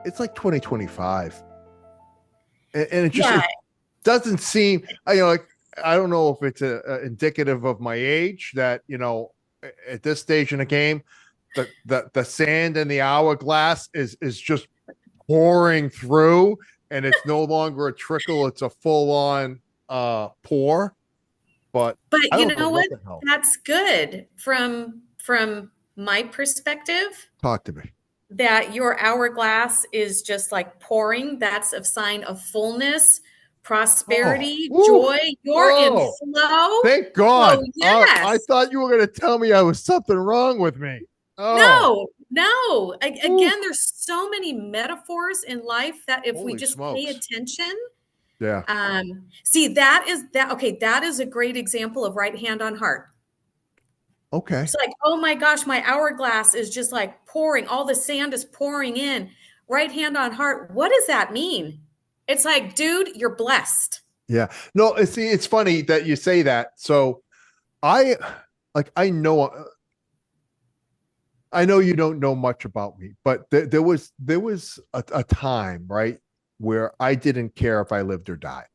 it's like 2025, and it just Yeah, it doesn't seem. Like I don't know if it's indicative of my age that at this stage in the game, the sand in the hourglass is just pouring through, and it's no longer a trickle; it's a full on pour. But but I you don't know know what what? the hell. That's good from my perspective, Talk to me. that your hourglass is just like pouring. That's a sign of fullness, Oh, prosperity, woo, joy. You're in oh, flow. thank So God. I yes. thought you were going to tell me I was something wrong with me. Oh, No, no. woo, Again, there's so many metaphors in life that if we holy just pay smokes. attention, Yeah. see, that is that. Okay, that is a great example of right hand on heart. Okay. It's like, oh my gosh, my hourglass is just like pouring. All the sand is pouring in. Right hand on heart. What does that mean? It's like, dude, you're blessed. Yeah. No, see, it's funny that you say that. So I like I know you don't know much about me, but there was a time, right, where I didn't care if I lived or died.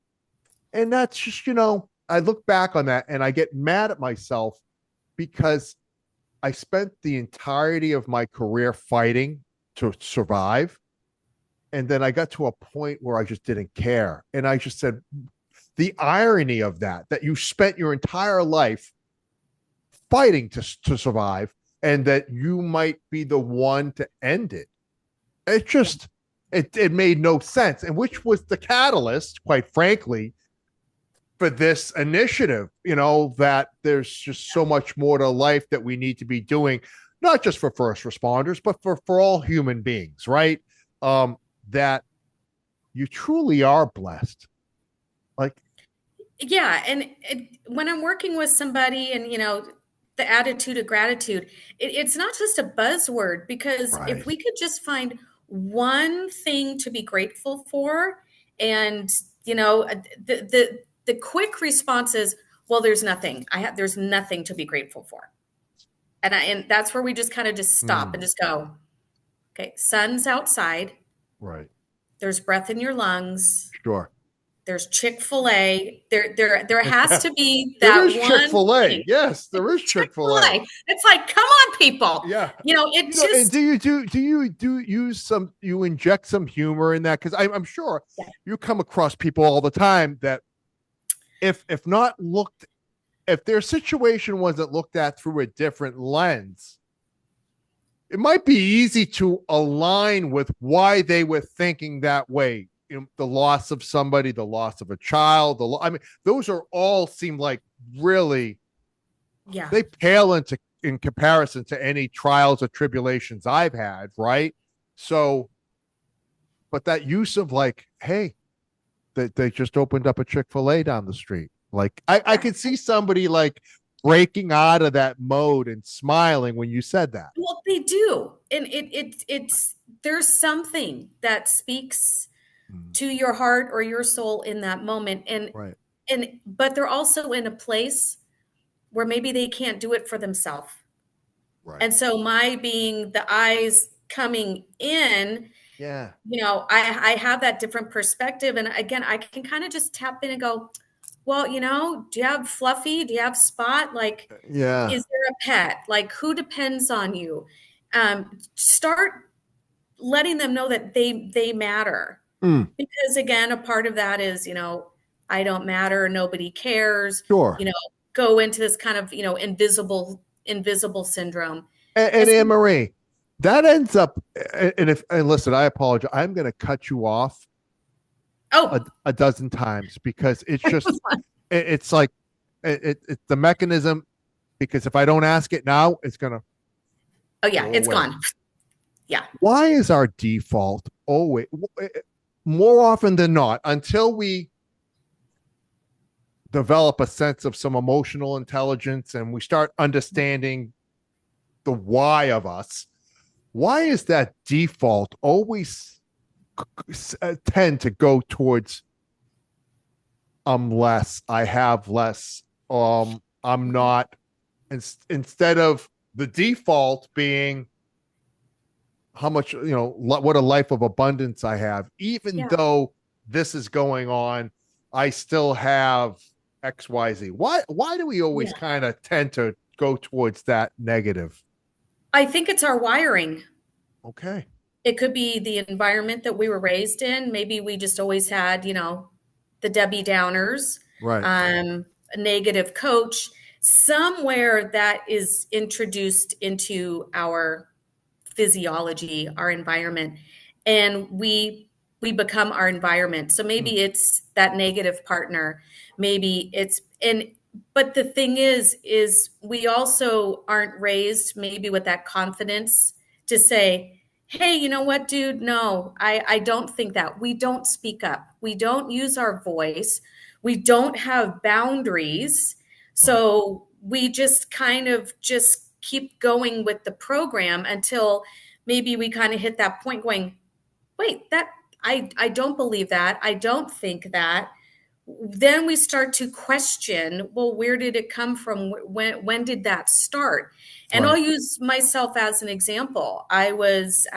And that's just, I look back on that and I get mad at myself because I spent the entirety of my career fighting to survive. And then I got to a point where I just didn't care. And I just said, the irony of that you spent your entire life fighting to survive and that you might be the one to end it. It Yeah. just, it made no sense. And which was the catalyst, quite frankly, for this initiative, that there's just so much more to life that we need to be doing, not just for first responders, but for all human beings, right? That you truly are blessed. Like, Yeah. And when I'm working with somebody and, the attitude of gratitude, it's not just a buzzword, because if right. we could just find one thing to be grateful for, and, the quick response is, well, there's nothing. There's nothing to be grateful for. And that's where we just kind of just stop and Mm, just go, okay, sun's outside, right. there's breath in your lungs, Sure. there's Chick-fil-A. There has to be There that is one Chick-fil-A. thing. Yes, there is It's Chick-fil-A. Chick-fil-A. It's like, come on, people. Yeah. It And just, do you use you inject some humor in that? Because I'm sure yeah. you come across people all the time that if not looked if their situation wasn't looked at through a different lens, it might be easy to align with why they were thinking that way. The loss of somebody, the loss of a child, I mean, those are all seem like really, Yeah. they pale in comparison to any trials or tribulations I've had, right? So, but that use of like, hey, they just opened up a Chick-fil-A down the street. Like I Yeah. could see somebody like breaking out of that mode and smiling when you said that. Well, they do. And there's something that speaks Mm, to your heart or your soul in that moment. right. But they're also in a place where maybe they can't do it for themselves. Right. And so my being the eyes coming in, Yeah. I have that different perspective. And again, I can kind of just tap in and go, well, do you have Fluffy? Do you have Spot? Like, Yeah. is there a pet? Like, who depends on you? Start letting them know that they matter. Mm, Because again, a part of that is, I don't matter, nobody cares, sure. you know, go into this kind of, invisible syndrome. And And so, Annemarie, that ends up, and listen, I apologize. I'm going to cut you off oh, a dozen times because it's just, it's like, it's the mechanism. Because if I don't ask it now, it's going to oh yeah, go it's away. gone. Yeah. Why is our default always, more often than not, until we develop a sense of some emotional intelligence and we start understanding the why of us, why is that default always tend to go towards I'm less, I have less, I'm not, instead of the default being how much, what a life of abundance I have. Even Yeah. though this is going on, I still have XYZ. Why do we always Yeah. kind of tend to go towards that negative? I think it's our wiring. Okay. It could be the environment that we were raised in. Maybe we just always had, the Debbie Downers, Right. a negative coach, somewhere that is introduced into our physiology, our environment, and we become our environment. So Hmm. maybe it's that negative partner, maybe it's and but the thing is we also aren't raised maybe with that confidence to say, hey, you know what, dude, no, I don't think that. We don't speak up, we don't use our voice, we don't have boundaries, Right. so we just kind of just keep going with the program until maybe we kind of hit that point going, wait, that I don't believe that, I don't think that. Then we start to question, well, where did it come from, when did that start? And I'll Right. use myself as an example. I was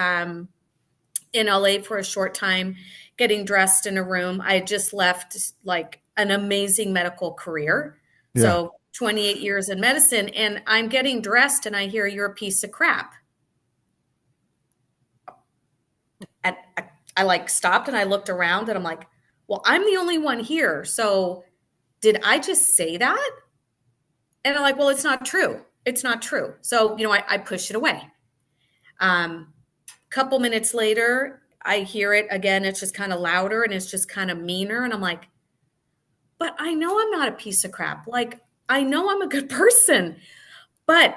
in LA for a short time, getting dressed in a room. I had just left like an amazing medical career. Yeah. So 28 years in medicine, and I'm getting dressed and I hear, you're a piece of crap. And I like stopped and I looked around and I'm like, well, I'm the only one here. So did I just say that? And I'm like, well, it's not true. It's not true. So, I push it away. Couple minutes later, I hear it again. It's just kind of louder and it's just kind of meaner. And I'm like, but I know I'm not a piece of crap. Like, I know I'm a good person. But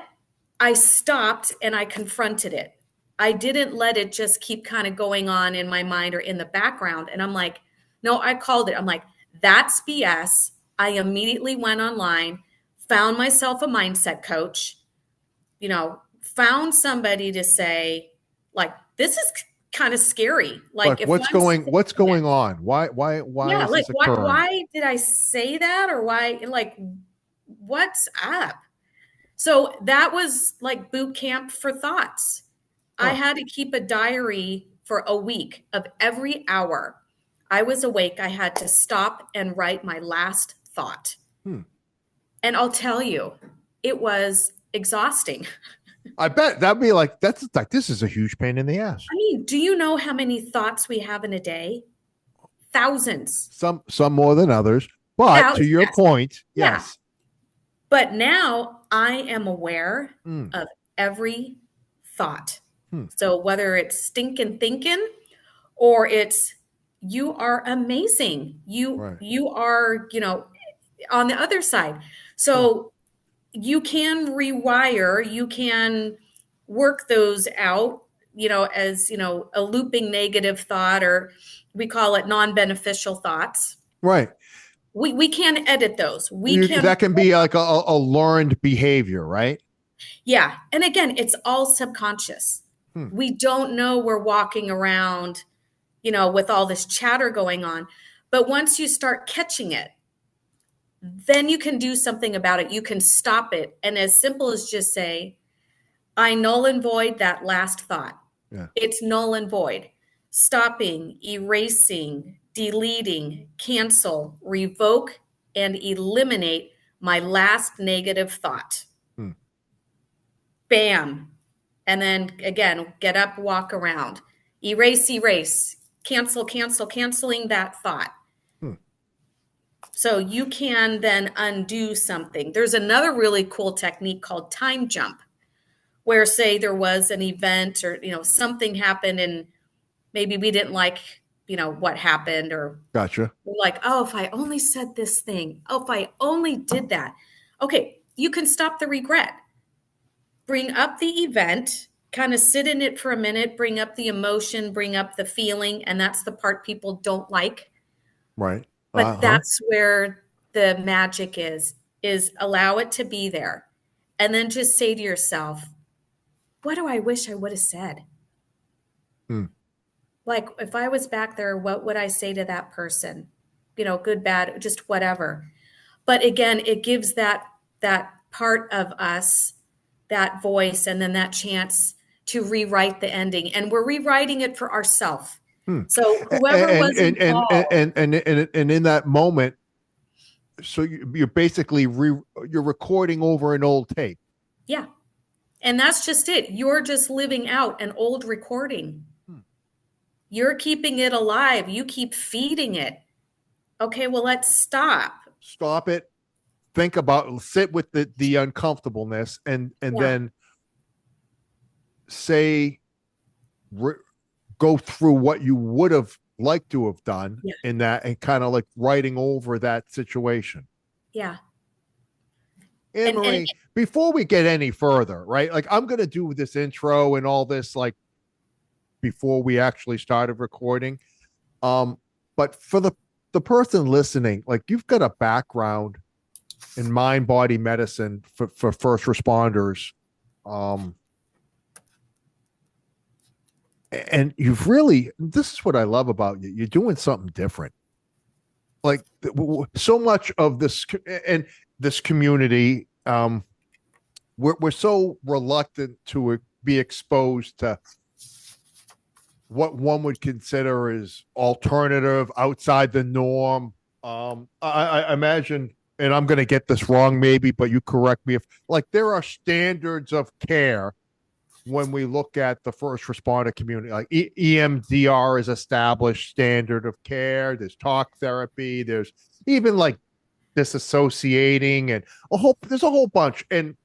I stopped and I confronted it. I didn't let it just keep kind of going on in my mind or in the background. And I'm like, no, I called it. I'm like, that's BS. I immediately went online, found myself a mindset coach, found somebody to say, like, this is kind of scary. Like, Like if I'm what's saying going this, on? Why yeah, is like, this occurring? why did I say that? Or why, like, what's up? So that was like boot camp for thoughts. I Huh. had to keep a diary for a week of every hour I was awake. I had to stop and write my last thought. Hmm. And I'll tell you, it was exhausting. I bet that'd be like that's like this is a huge pain in the ass. I mean, do you know how many thoughts we have in a day? Thousands. Some more than others, but to Thousands. your Yes. point, Yeah. yes. But now I am aware Hmm. of every thought. Hmm. So whether it's stinking thinking or it's, you are amazing, you Right. you are, on the other side. Huh. So you can rewire, you can work those out, as a looping negative thought, or we call it non-beneficial thoughts. Right. We can edit those, we can. That can be like a learned behavior, right? Yeah. And again, it's all subconscious. Hmm. We don't know we're walking around, with all this chatter going on. But once you start catching it, then you can do something about it. You can stop it. And as simple as just say, I null and void that last thought. Yeah. It's null and void. Stopping, erasing, deleting, cancel, revoke, and eliminate my last negative thought. Hmm. Bam. And then again, get up, walk around, erase, canceling that thought. Hmm. So you can then undo something. There's another really cool technique called time jump, where say there was an event or something happened and maybe we didn't like what happened, or Gotcha. we're like, oh, if I only said this thing, oh, if I only did that. Okay, you can stop the regret, bring up the event, kind of sit in it for a minute, bring up the emotion, bring up the feeling. And that's the part people don't like. Right. But Uh-huh. that's where the magic is allow it to be there. And then just say to yourself, what do I wish I would have said? Hmm. Like, if I was back there, what would I say to that person? Good, bad, just whatever. But again, it gives that part of us that voice and then that chance to rewrite the ending, and we're rewriting it for ourselves. Hmm. So whoever was involved, And in that moment, so you're basically you're recording over an old tape. yeah, and that's just it. You're just living out an old recording. Hmm. You're keeping it alive. You keep feeding it. Okay, well, let's stop. Stop it. Think about, sit with the uncomfortableness, and Yeah, then say, re, go through what you would have liked to have done yeah, in that, and kind of like writing over that situation. yeah. And Annemarie, before we get any further, right? Like, I'm gonna do this intro and all this like before we actually started recording. But for the person listening, like, you've got a background in mind body medicine for first responders. Um, and you've really, this is what I love about you. You're doing something different. Like, so much of this and this community, we're so reluctant to be exposed to what one would consider as alternative, outside the norm. I imagine, and I'm going to get this wrong maybe, but you correct me if, like, there are standards of care when we look at the first responder community. Like, EMDR is established standard of care. There's talk therapy. There's even like disassociating, and there's a whole bunch. And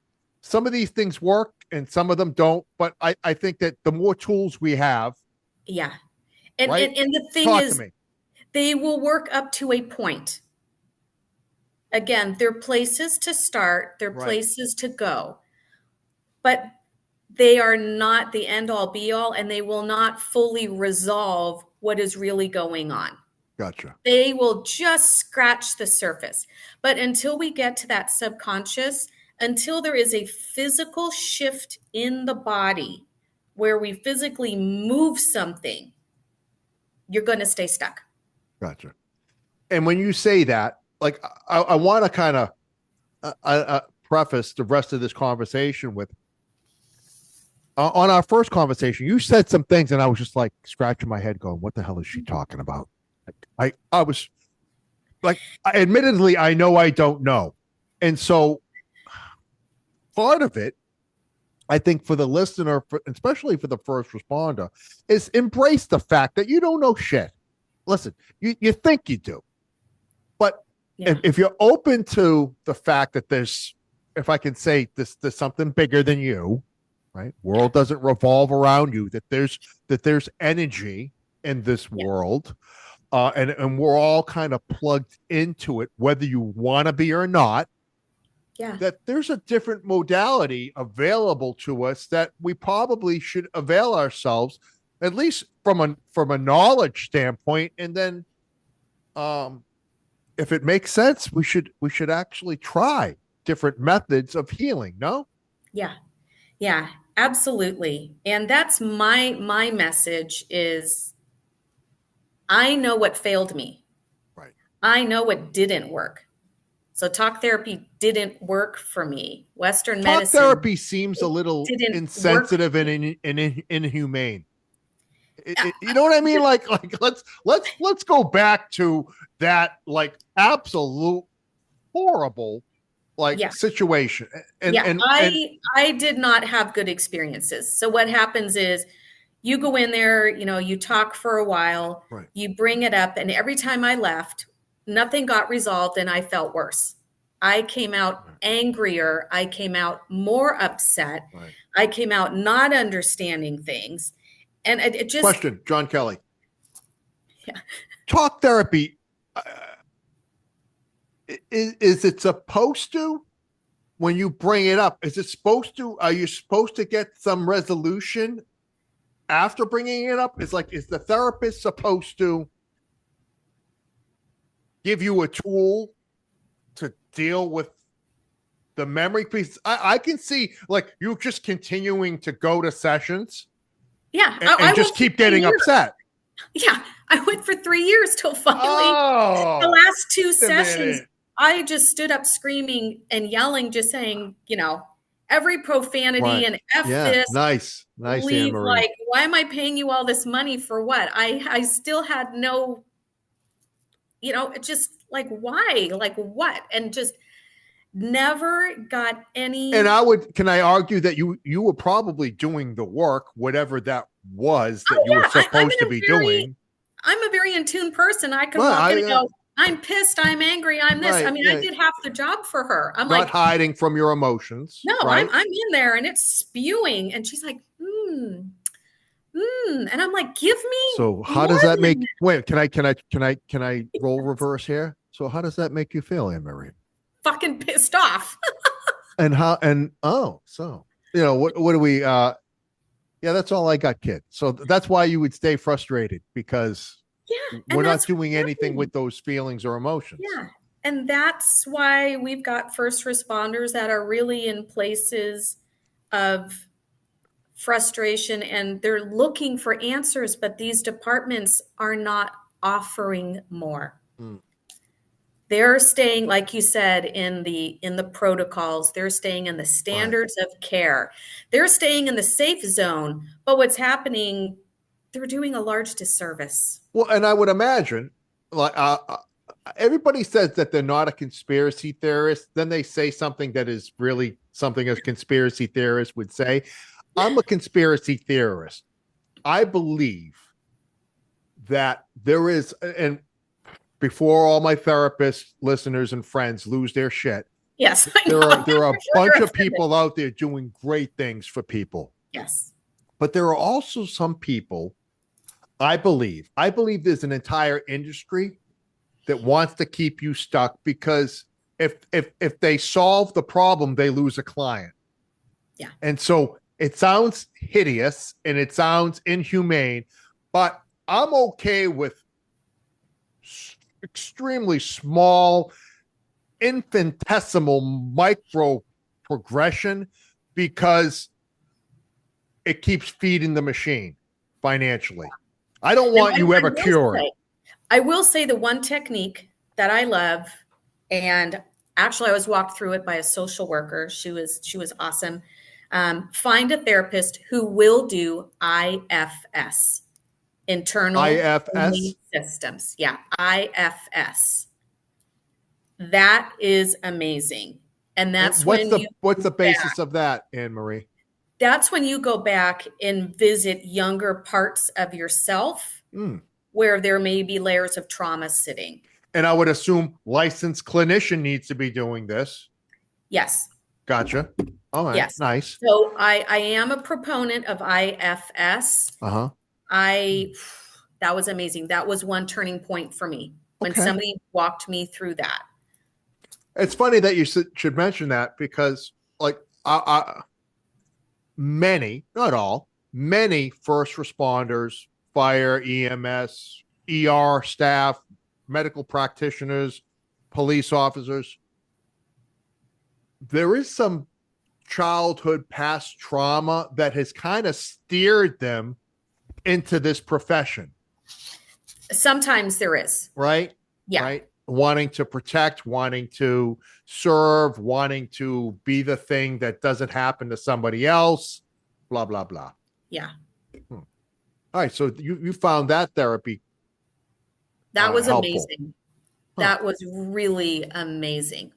some of these things work and some of them don't. But I think that the more tools we have, yeah. And, right? and the thing Talk to is, me. they will work up to a point. Again, they're places to start, they're Right. places to go, but they are not the end all be all, and they will not fully resolve what is really going on. Gotcha. They will just scratch the surface. But until we get to that subconscious, until there is a physical shift in the body where we physically move something, you're going to stay stuck. Gotcha. And when you say that, like, I want to kind of preface the rest of this conversation with, on our first conversation, you said some things, and I was just like scratching my head, going, "What the hell is she talking about?" I was like, admittedly, I know I don't know, and so part of it, I think, for the listener, especially for the first responder, is embrace the fact that you don't know shit. Listen, you think you do, but Yeah. if you're open to the fact that there's, if I can say this, there's something bigger than you, right? World doesn't revolve around you. That there's energy in this Yeah. world, and we're all kind of plugged into it, whether you want to be or not. Yeah. That there's a different modality available to us that we probably should avail ourselves, at least from a knowledge standpoint, and then, if it makes sense, we should actually try different methods of healing. No. Yeah. Yeah, absolutely. And that's my message is I know what failed me. Right. I know what didn't work. So talk therapy didn't work for me. Western Talk medicine therapy seems a little didn't work. insensitive and inhumane. You know what I mean? Like, let's go back to that, like, absolute horrible, like, Yeah. situation. And Yeah, and I did not have good experiences. So what happens is you go in there, you talk for a while, right. you bring it up, and every time I left, nothing got resolved and I felt worse. I came out angrier, I came out more upset. Right. I came out not understanding things. And it just Question, John Kelly. Yeah. Talk therapy, is it supposed to, when you bring it up, is it supposed to, are you supposed to get some resolution after bringing it up? It's like, is the therapist supposed to give you a tool to deal with the memory piece? I can see, like, you just continuing to go to sessions, Yeah, and I just went for keep 3 getting years. upset. Yeah, I went for 3 years till finally the Oh, last 2 wait a sessions, minute. I just stood up screaming and yelling, just saying, every profanity Right. and F Yeah. this, Nice, leave, Annemarie. like, why am I paying you all this money for what? I still had no, it just like, why? Like what? And just never got And any. I would, can I argue that you were probably doing the work, whatever that was that Oh you were yeah, supposed to be doing. I'm a very in tune person. I can Right. walk in and go, I'm pissed, I'm angry, I'm this. I Right. mean, I Yeah. did half the job for her. I'm Not like, hiding from your emotions. no, Right. I'm in there and it's spewing. And she's like, and I'm like, give me So how more does that than make, wait, can I roll reverse here? So how does that make you feel, Annemarie? fucking pissed off. And how, and oh, so, what do we, yeah, that's all I got, kid. So that's why you would stay frustrated because Yeah. And we're not that's what's doing anything happening. with those feelings or emotions. Yeah. And that's why we've got first responders that are really in places of frustration and they're looking for answers, but these departments are not offering more. Mm, They're staying, like you said, in the protocols, they're staying in the right. standards of care. They're staying in the safe zone, but what's happening, they're doing a large disservice. Well, and I would imagine, like, everybody says that they're not a conspiracy theorist. Then they say something that is really something a conspiracy theorist would say. I'm a conspiracy theorist. I believe that there is, and before all my therapist listeners and friends lose their shit, Yes, I know. there are I'm a sure bunch you're of offended. people out there doing great things for people. Yes. But there are also some people, I believe there's an entire industry that wants to keep you stuck because if they solve the problem, they lose a client. Yeah. And so it sounds hideous and it sounds inhumane, but I'm okay with extremely small, infinitesimal micro progression because it keeps feeding the machine financially. I don't And want you ever cured. I will say the one technique that I love, and actually I was walked through it by a social worker. She was awesome. Find a therapist who will do IFS, internal IFS. family systems. Yeah, IFS. That is amazing. And And that's when you what's the go back. basis of that, Annemarie? That's when you go back and visit younger parts of yourself Mm. where there may be layers of trauma sitting. And I would assume licensed clinician needs to be doing this. Yes. Gotcha. All right. Yes. Nice. So I am a proponent of IFS. Uh-huh. I that was amazing. That was one turning point for me when Okay. somebody walked me through that. It's funny that you should mention that because, like, many, not all, many first responders, fire, EMS, ER staff, medical practitioners, police officers, there is some childhood past trauma that has kind of steered them into this profession, Sometimes there is. right? Yeah. Right. Wanting to protect, wanting to serve, wanting to be the thing that doesn't happen to somebody else, blah, blah, blah. Yeah. All right. So you found that therapy That was helpful. amazing. Huh. That was really amazing.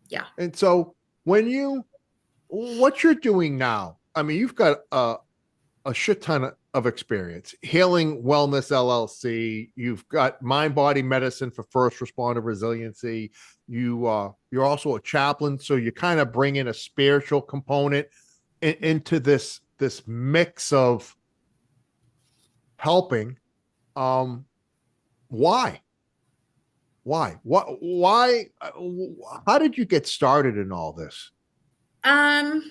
Yeah. And so what you're doing now, I mean, you've got a shit ton of experience. Healing Wellness LLC. You've got Mind Body Medicine for first responder resiliency. You're also a chaplain, so you kind of bring in a spiritual component into this mix of helping. Why? Why? What? Why? How did you get started in all this? Um,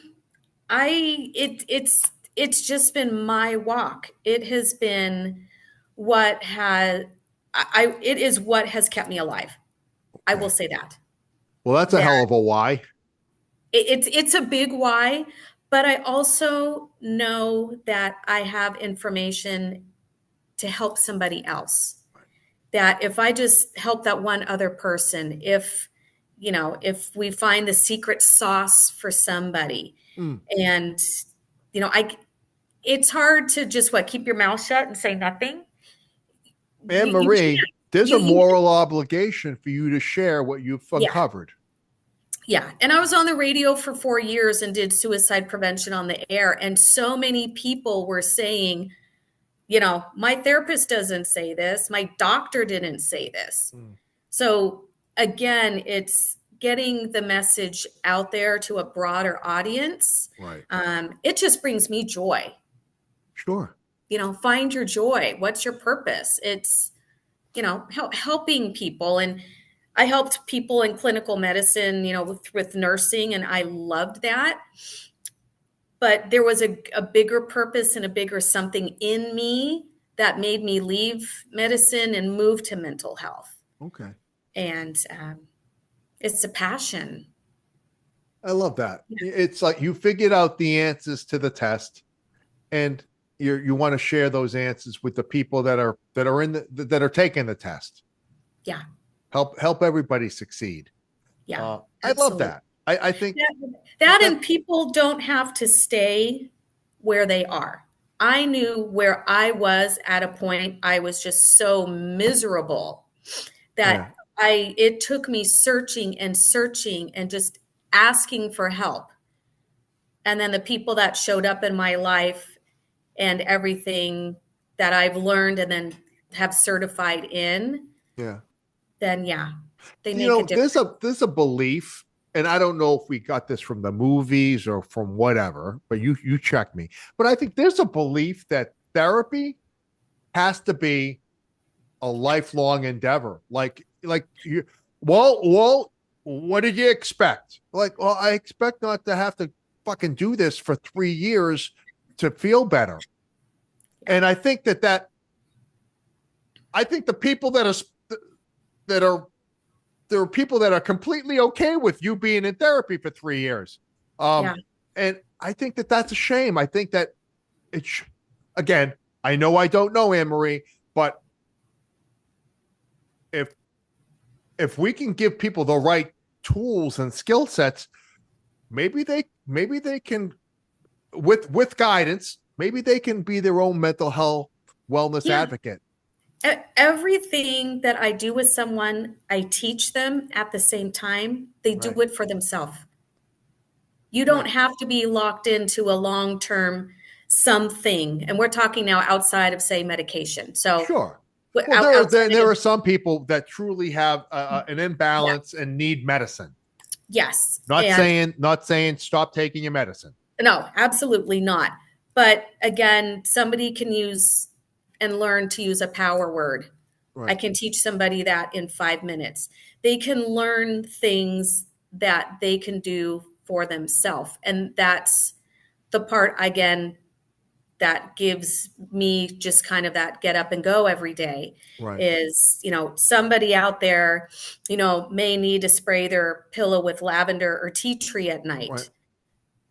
it's just been my walk. It has been what has it is what has kept me alive. I will Okay. say that. Well, that's a That hell of a why. it's a big why, but I also know that I have information to help somebody else. That if I just help that one other person, if if we find the secret sauce for somebody, Mm. and I it's hard to just keep your mouth shut and say nothing. You Annemarie, can't. there's a You moral obligation for you to share what you've Yeah. uncovered. Yeah. And I was on the radio for 4 years and did suicide prevention on the air. And so many people were saying, my therapist doesn't say this. My doctor didn't say this. Mm. So again, it's getting the message out there to a broader audience. Right. It just brings me joy. Sure. Find your joy. What's your purpose? It's, helping people. And I helped people in clinical medicine, with nursing, and I loved that. But there was a bigger purpose and a bigger something in me that made me leave medicine and move to mental health. Okay. And it's a passion. I love that. It's like you figured out the answers to the test, and you want to share those answers with the people that are that are taking the test. Yeah. Help everybody succeed. Yeah. I love that. I think that and people don't have to stay where they are. I knew where I was at a point. I was just so miserable that it took me searching and searching and just asking for help. And then the people that showed up in my life and everything that I've learned and then have certified in, then they make a difference. There's a belief, and I don't know if we got this from the movies or from whatever, but you check me. But I think there's a belief that therapy has to be a lifelong endeavor. Like you, well, what did you expect? Like, well, I expect not to have to fucking do this for 3 years to feel better. And I think that I think the people there are people that are completely okay with you being in therapy for 3 years. And I think that that's a shame. I think that again, I know I don't know Annemarie, but if we can give people the right tools and skill sets, maybe they can, with guidance, maybe they can be their own mental health wellness advocate. Everything that I do with someone, I teach them at the same time. They do it for themselves. You don't have to be locked into a long-term something. And we're talking now outside of, say, medication. So sure. Well, there are some people that truly have an imbalance and need medicine. Yes. Not saying stop taking your medicine. No, absolutely not. But again, somebody can use and learn to use a power word. I can teach somebody that in 5 minutes. They can learn things that they can do for themselves. And that's the part, again, that gives me just kind of that get up and go every day is, somebody out there, may need to spray their pillow with lavender or tea tree at night.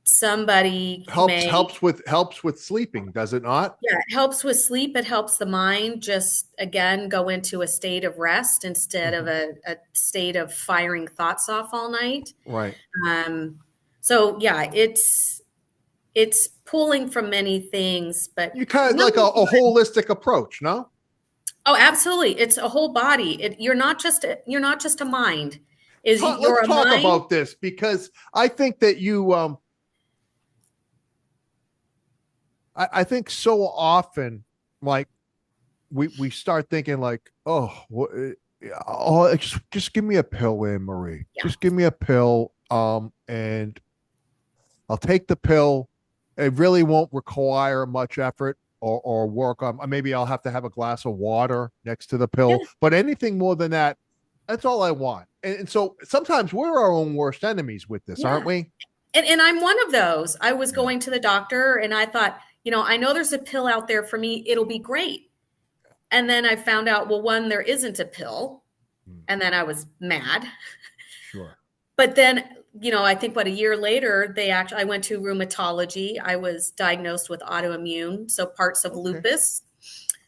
Somebody helps with sleeping, does it not? Yeah, it helps with sleep. It helps the mind just, again, go into a state of rest instead of a state of firing thoughts off all night. Right. So yeah, it's pulling from many things, but you kind of like a holistic approach, no? Oh, absolutely. It's a whole body. You're not just a mind. Let's talk about this, because I think that you I think so often, like we start thinking like, just give me a pill, Annemarie. Yeah. Just give me a pill, and I'll take the pill. It really won't require much effort or work on. Maybe I'll have to have a glass of water next to the pill, but anything more than that, that's all I want. And so sometimes we're our own worst enemies with this, aren't we? And I'm one of those. I was going to the doctor and I thought, I know there's a pill out there for me. It'll be great. And then I found out, well, one, there isn't a pill. And then I was mad. Sure. But then, I think a year later, I went to rheumatology. I was diagnosed with autoimmune, so parts of lupus.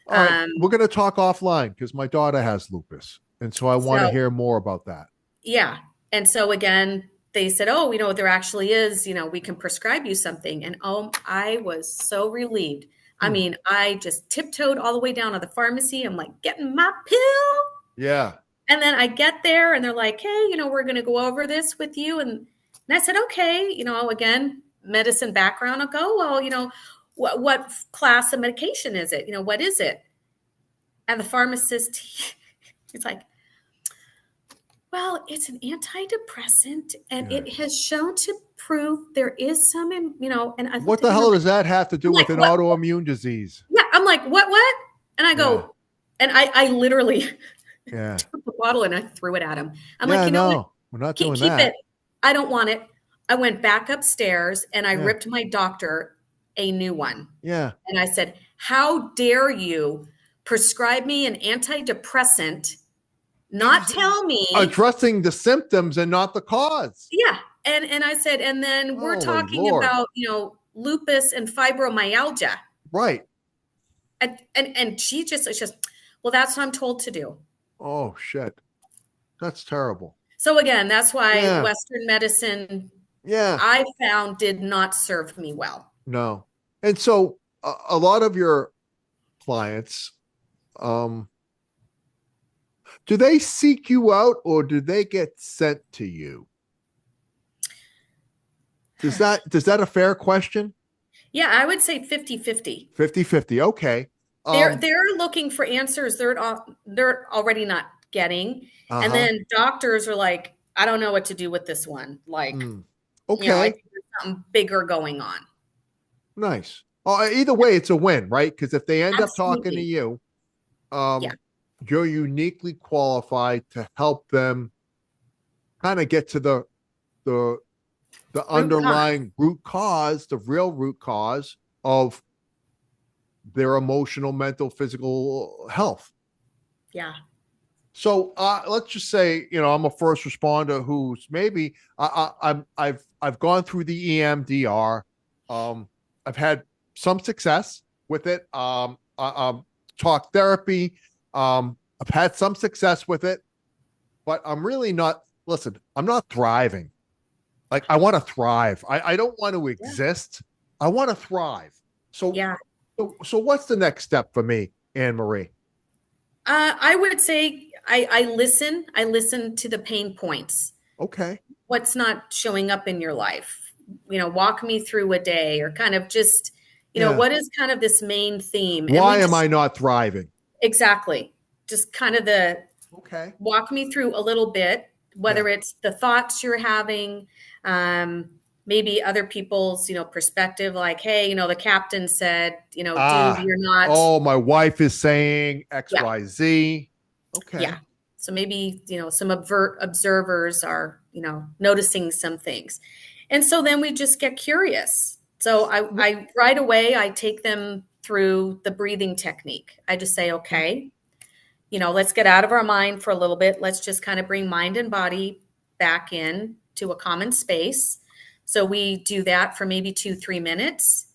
All right. We're going to talk offline because my daughter has lupus. And so I want to hear more about that. Yeah. And so again, they said, oh, there actually is, we can prescribe you something. And oh, I was so relieved. I Hmm. mean, I just tiptoed all the way down to the pharmacy. I'm like, getting my pill. Yeah. And then I get there and they're like, hey, we're going to go over this with you. And I said, okay, again, medicine background. I'll go, well, what class of medication is it? What is it? And the pharmacist, he's like, well, it's an antidepressant and Yeah. it has shown to prove there is some, and I What looked at the him, hell does that have to I'm do like, with an what? autoimmune disease? Yeah. I'm like, what? And I Yeah. go, and I literally Yeah. took the bottle and I threw it at him. I'm like, Yeah. you know what? No, we're not Keep, doing keep it. that. I don't want it. I went back upstairs and I Yeah. ripped my doctor a new one. Yeah. And I said, how dare you prescribe me an antidepressant, not She's tell me. addressing the symptoms and not the cause. Yeah. And I said, and then we're Holy talking Lord. about, lupus and fibromyalgia. Right. And it's just, well, that's what I'm told to do. Oh, shit. That's terrible. So again, that's why Yeah. Western medicine Yeah. I found did not serve me well. No. And so a lot of your clients, um, do they seek you out or do they get sent to you? Does that a fair question? Yeah, I would say 50-50. 50-50. Okay. They're looking for answers they're already not getting. And Uh-huh. then doctors are like, I don't know what to do with this one. Like, Mm. I Okay. think there's something bigger going on. Nice. Either way, it's a win, right? Because if they end up talking to Absolutely. you, Yeah. you're uniquely qualified to help them kind of get to the the Root cause. underlying root cause, the real root cause of their emotional, mental, physical health. Yeah. So let's just say, I'm a first responder who's maybe I've gone through the EMDR. I've had some success with it. Talk therapy. I've had some success with it, but I'm really not. Listen, I'm not thriving. Like I want to thrive. I don't want to Yeah. exist. I want to thrive. So, Yeah. so what's the next step for me, Annemarie? I would say I listen. I listen to the pain points. Okay. What's not showing up in your life? Walk me through a day or kind of just, Yeah. what is kind of this main theme? And we Why am just I not thriving? exactly just kind of the Okay. walk me through a little bit, Yeah. whether it's the thoughts you're having, um, maybe other people's, perspective, like, hey, the captain said, dude, Ah, you're not, oh, my wife is saying yeah, XYZ. yeah. Okay. So maybe, some observers are, noticing some things. And so then we just get curious. So I right away, I take them through the breathing technique. I just say, okay, let's get out of our mind for a little bit. Let's just kind of bring mind and body back in to a common space. So we do that for maybe 2-3 minutes.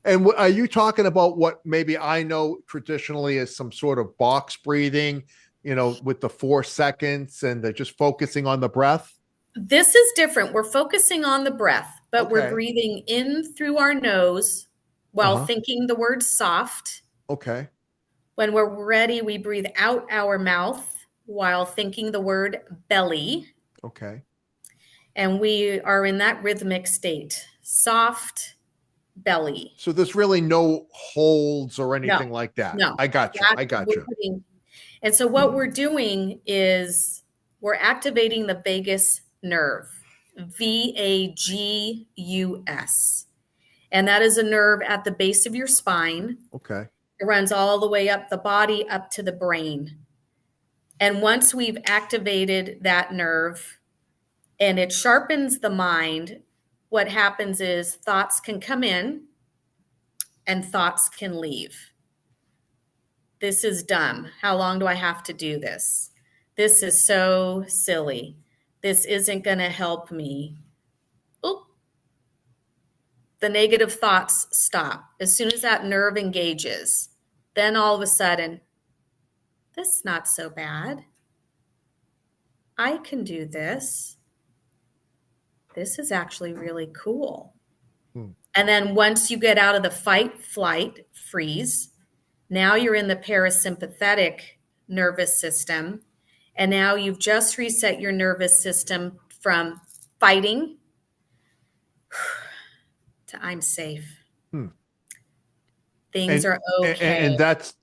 And are you talking about what maybe I know traditionally as some sort of box breathing, with the 4 seconds and they're just focusing on the breath? This is different. We're focusing on the breath, but we're Okay. breathing in through our nose while Uh-huh. thinking the word soft. Okay. When we're ready, we breathe out our mouth while thinking the word belly. Okay. And we are in that rhythmic state, soft belly. So there's really no holds or No, anything like that. no. I got you. That I got we're you. putting, and so what we're doing is we're activating the vagus nerve, VAGUS. And that is a nerve at the base of your spine. Okay. It runs all the way up the body, up to the brain. And once we've activated that nerve and it sharpens the mind, what happens is thoughts can come in and thoughts can leave. This is dumb. How long do I have to do this? This is so silly. This isn't going to help me. Oop. The negative thoughts stop. As soon as that nerve engages, then all of a sudden, this is not so bad. I can do this. this is actually really cool. Hmm. And then once you get out of the fight, flight, freeze, now you're in the parasympathetic nervous system. And now you've just reset your nervous system from fighting to I'm safe. Hmm. Things And, are okay. and that's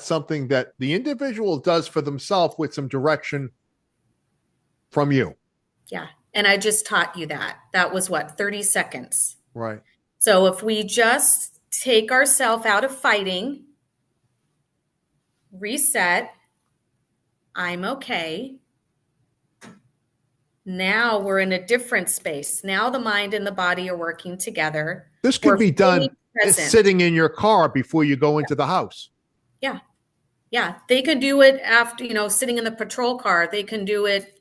something that the individual does for themselves with some direction from you. Yeah. And I just taught you that. That was what, 30 seconds. Right. So if we just take ourselves out of fighting, reset, I'm okay. Now we're in a different space. Now the mind and the body are working together. This could We're be fully done present. sitting in your car before you go into the house. Yeah. Yeah. They can do it after, sitting in the patrol car. They can do it,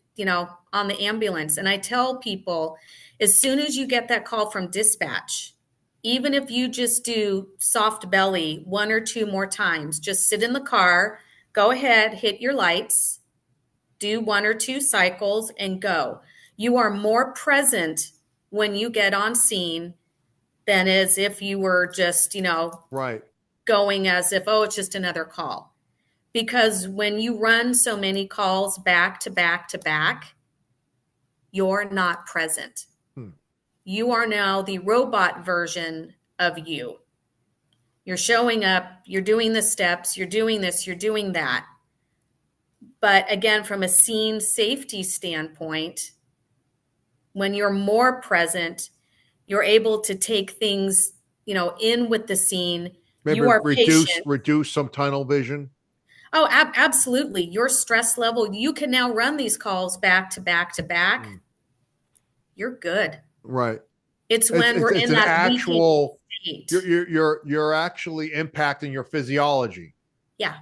on the ambulance. And I tell people, as soon as you get that call from dispatch, even if you just do soft belly one or two more times, just sit in the car, go ahead, hit your lights, do one or two cycles and go. You are more present when you get on scene than as if you were just, Right. going as if, oh, it's just another call. Because when you run so many calls back to back to back, you're not present. Hmm. You are now the robot version of you. You're showing up, you're doing the steps, you're doing this, you're doing that. But again, from a scene safety standpoint, when you're more present, you're able to take things, in with the scene. Maybe You are patient. reduce some tunnel vision. Oh, absolutely. Your stress level, you can now run these calls back to back to back. Hmm. You're good. Right. It's when we're It's in an that weakened actual. state. You're actually impacting your physiology. Yeah.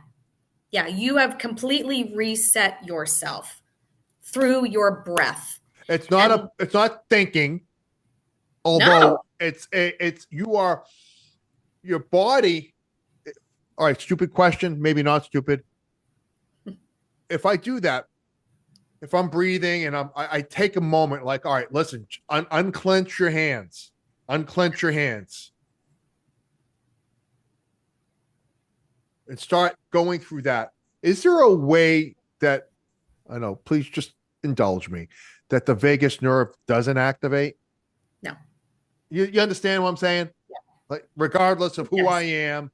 Yeah. You have completely reset yourself through your breath. And It's not thinking, no, although it's you are your body. All right, stupid question, maybe not stupid. If I do that, if I'm breathing and I take a moment, like, all right, listen, unclench your hands, unclench your hands, and start going through that. Is there a way that I know? Please just indulge me. That the vagus nerve doesn't activate. no. You understand what I'm saying? Yeah, Like, regardless of who I yes. am.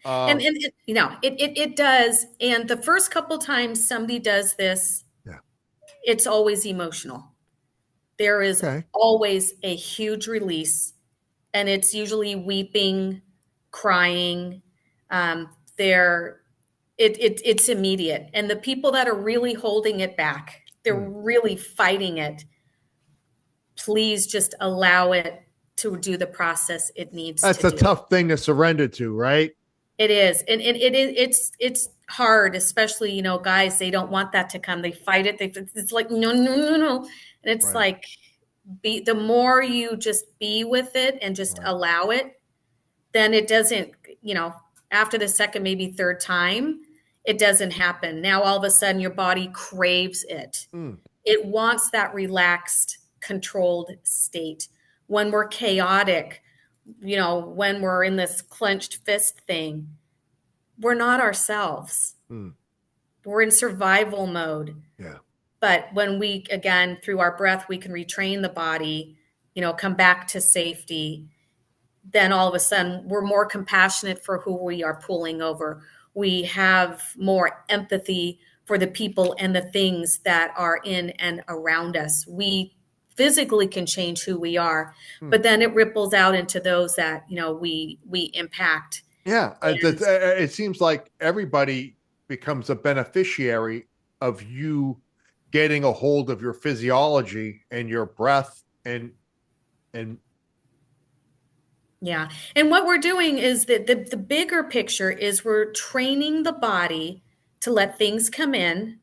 And it does. And the first couple times somebody does this, Yeah. it's always emotional. There is Okay. always a huge release, and it's usually weeping, crying. There, it's immediate, and the people that are really holding it back, they're Hmm. really fighting it. Please just allow it to do the process it needs That's to a do. tough thing to surrender to, right? It is, and it's hard, especially guys. They don't want that to come. They fight it. It's like no, no, no, no, and it's Right. like the more you just be with it and just Right. allow it, then it doesn't. After the second, maybe third time, it doesn't happen. Now all of a sudden, your body craves it. Hmm. It wants that relaxed, controlled state. When we're chaotic, when we're in this clenched fist thing, we're not ourselves. Hmm. We're in survival mode. Yeah. But when we, again, through our breath, we can retrain the body, come back to safety, then all of a sudden we're more compassionate for who we are pulling over. We have more empathy for the people and the things that are in and around us. We physically can change who we are, Hmm. but then it ripples out into those that we impact. Yeah. And It seems like everybody becomes a beneficiary of you getting a hold of your physiology and your breath and yeah, and what we're doing is that the bigger picture is we're training the body to let things come in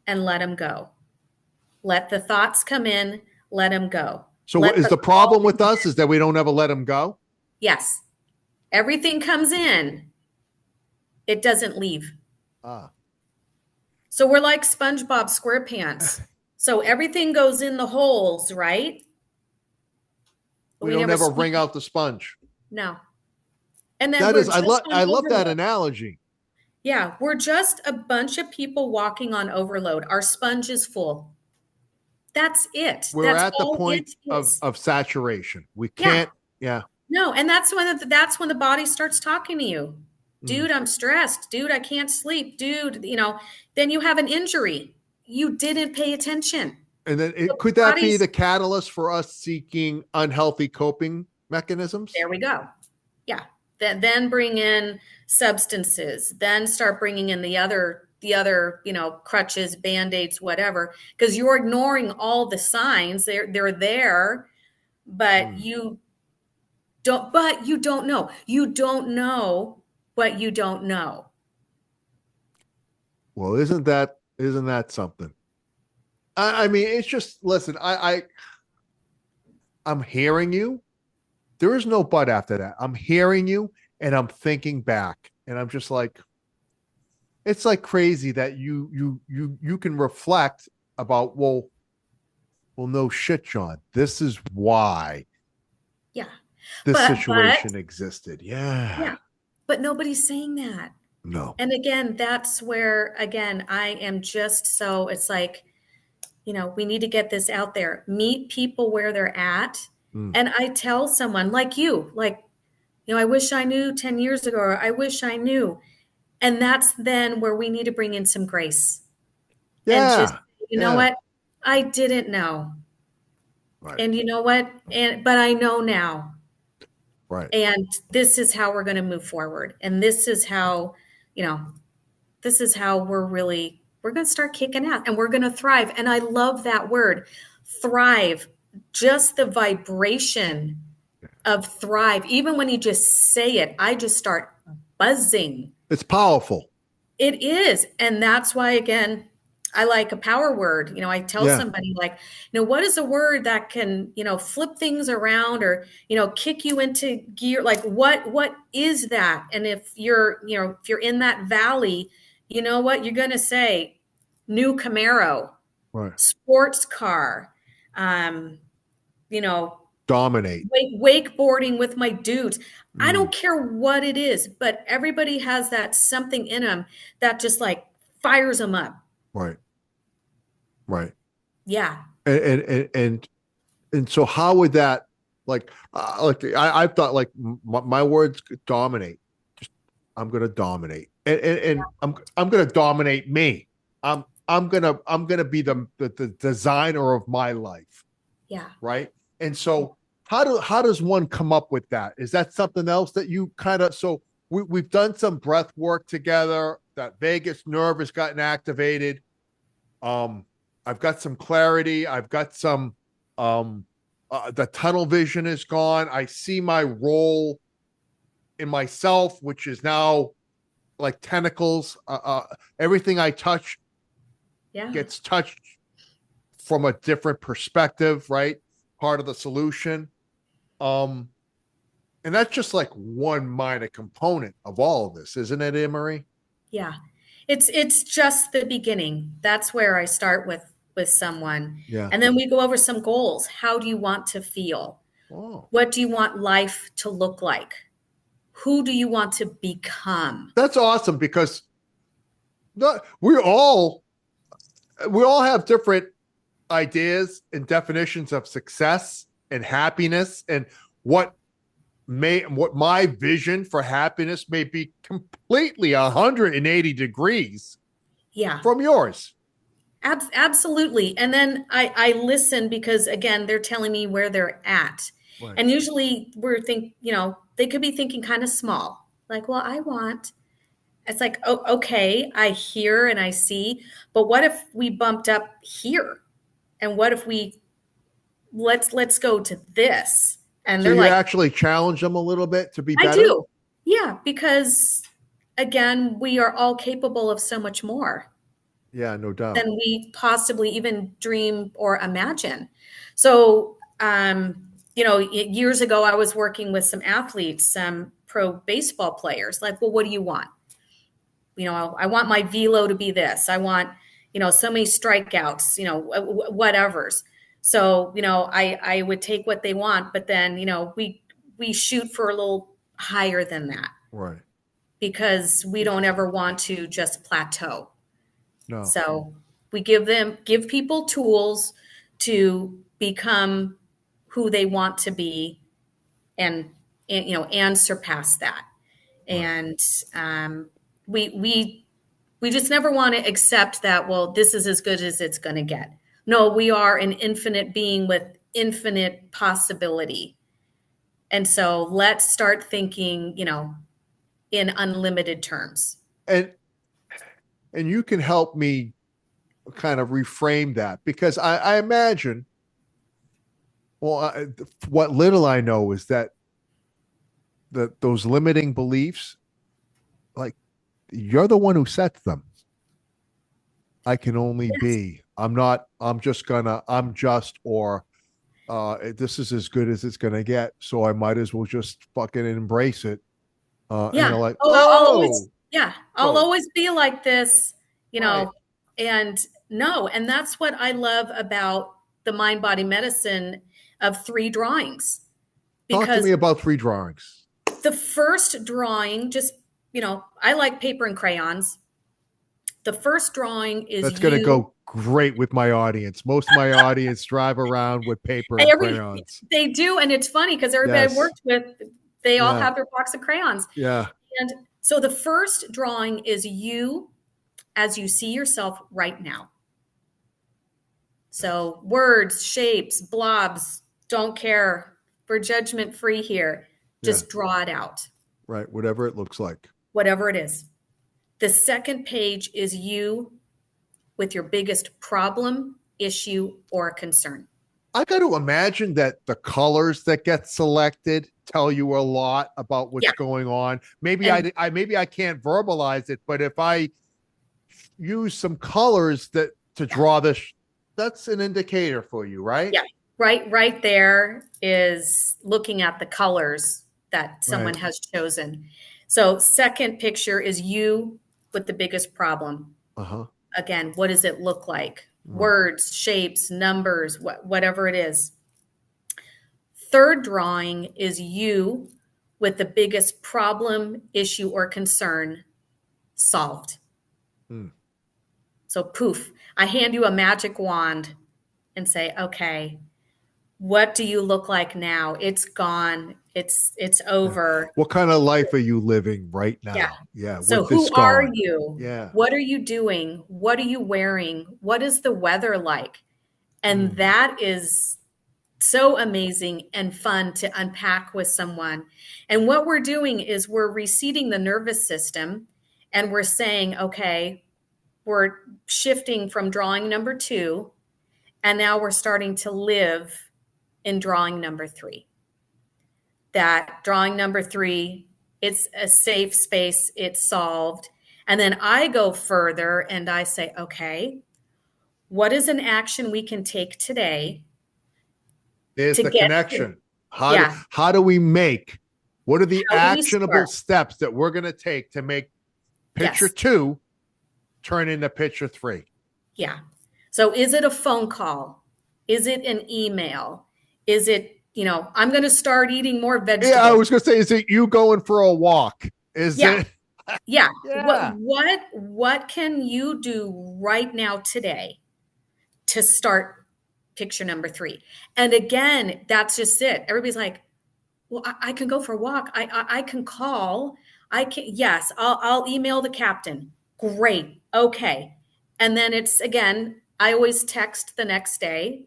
and let them go. Let the thoughts come in, let them go. so what Let is the the problem with us is that we don't ever let them go. yes, everything comes in, it doesn't leave. Ah. So we're like SpongeBob SquarePants. So everything goes in the holes, right? But We we don't never ever sweep. bring out the sponge. No. And then That we're is, just on I love that overload. analogy. Yeah, we're just a bunch of people walking on overload. Our sponge is full. That's it. We're That's at the all point it is. of saturation. We Yeah. can't, yeah. No, and that's when the body starts talking to you. Mm. Dude, I'm stressed. Dude, I can't sleep. Dude, then you have an injury. You didn't pay attention. And then The could that be body's the catalyst for us seeking unhealthy coping mechanisms? there we go. Yeah. Then bring in substances, then start bringing in the other, crutches, band-aids, whatever, because you're ignoring all the signs. They're there, but Mm. you don't know. You don't know what you don't know. Well, isn't that something? I mean, it's just listen. I'm hearing you. There is no but after that. I'm hearing you, and I'm thinking back, and I'm just like, it's like crazy that you can reflect about well, no shit, John. This is why Yeah. this But situation existed. Yeah. yeah, but nobody's saying that. No. And again, that's where, again, I am just so, it's like, we need to get this out there. Meet people where they're at. Mm. And I tell someone like you, like, I wish I knew 10 years ago, or I wish I knew. And that's then where we need to bring in some grace and just, Yeah. you know Yeah. what? I didn't know. Right. And you know what? But I know now. Right. And this is how we're going to move forward. And you know, this is how we're going to start kicking out and we're going to thrive. And I love that word, thrive. Just the vibration of thrive. Even when you just say it, I just start buzzing. It's powerful. It is. And that's why, again, I like a power word. I tell Yeah. somebody, like, what is a word that can, flip things around or, kick you into gear? Like, what is that? And if you're in that valley, you know what you're going to say? New Camaro, Right. sports car, um, you know, Dominate. wakeboarding with my dudes. I Mm. don't care what it is, but everybody has that something in them that just like fires them up. Right. Right. Yeah. And so how would that like I've thought like my words could dominate. Just I'm gonna dominate. And I'm gonna dominate me. I'm gonna be the designer of my life. Yeah. Right. And so how does one come up with that? Is that something else that you kind of so we've done some breath work together, that vagus nerve has gotten activated. Um, I've got some clarity. I've got some the tunnel vision is gone. I see my role in myself, which is now like tentacles. Everything I touch Yeah. gets touched from a different perspective, right? Part of the solution. Um, and that's just like one minor component of all of this, isn't it, Annemarie? Yeah. It's just the beginning. That's where I start with someone. Yeah. And then we go over some goals. How do you want to feel? Oh, What do you want life to look like? Who do you want to become? that's awesome because we all have different ideas and definitions of success and happiness and what what my vision for happiness may be completely 180 degrees Yeah. from yours. Absolutely. And then I listen because again, they're telling me where they're at. Right. And usually they could be thinking kind of small. Like, well, I want. It's like, oh, okay, I hear and I see, but what if we bumped up here? And what if we let's go to this? And So they're you like, actually challenge them a little bit to be I better. do. Yeah, because again, we are all capable of so much more Yeah, no doubt. than we possibly even dream or imagine. So, years ago, I was working with some athletes, some pro baseball players. Like, well, what do you want? I want my velo to be this. I want, so many strikeouts, whatever's. So, I would take what they want, but then, we shoot for a little higher than that Right. because we don't Interesting. ever want to just plateau. No. So we give people tools to become who they want to be and, and surpass that. Right. And we just never want to accept that, well, this is as good as it's going to get. No, we are an infinite being with infinite possibility. And so let's start thinking, in unlimited terms. And you can help me kind of reframe that, because I imagine, well, what little I know is that those limiting beliefs, like, you're the one who sets them. I can only Yes. be. I'm not. I'm just gonna. I'm just, or this is as good as it's gonna get. So I might as well just fucking embrace it. And Yeah. you're like, Oh, I'll always, oh, yeah, I'll so always be like this, right. and no, and that's what I love about the mind body medicine of three drawings. Talk to Because me about three drawings. the first drawing, just, I like paper and crayons. The first drawing is That's gonna you. go great with my audience. Most of my audience drive around with paper and Every crayons. They do, and it's funny because everybody I've Yes. worked with, they all Yeah. have their box of crayons. Yeah. And so the first drawing is you as you see yourself right now. So words, shapes, blobs, don't care. We're judgment free here. Yeah. Just draw it out, Right. Whatever it looks like. whatever it is. The second page is you with your biggest problem, issue, or concern. I got to imagine that the colors that get selected tell you a lot about what's Yeah. going on. Maybe And maybe I can't verbalize it, but if I use some colors that to yeah, draw this, that's an indicator for you, right? yeah. Right there is looking at the colors that someone Right. has chosen. So second picture is you with the biggest problem. Uh-huh. Again, what does it look like? Right. Words, shapes, numbers, whatever it is. Third drawing is you with the biggest problem, issue, or concern solved. Hmm. So poof, I hand you a magic wand and say, okay, what do you look like now? It's gone. It's Yeah. over. What kind of life are you living right Yeah. now? Yeah, So with this who are gone. you? Yeah. What are you doing? What are you wearing? What is the weather like? And Hmm. that is so amazing and fun to unpack with someone. And what we're doing is we're reseating the nervous system and we're saying, okay, we're shifting from drawing number 2, and now we're starting to live in drawing number 3. That drawing number 3, it's a safe space, it's solved. And then I go further and I say, okay, what is an action we can take today There's to the get to, connection. yeah, How do we make, what are the how do we actionable start? steps that we're going to take to make picture Yes. 2 turn into picture 3? Yeah. So is it a phone call? Is it an email? Is it, I'm going to start eating more Yeah, I vegetables. was going to say, is it you going for a walk? Is Yeah. it? Yeah. Yeah. What can you do right now today to start picture number 3? And again, that's just it. Everybody's like, well, I can go for a walk. I can call. I can, yes, I'll email the captain. Great. Okay. And then it's again, I always text the next day,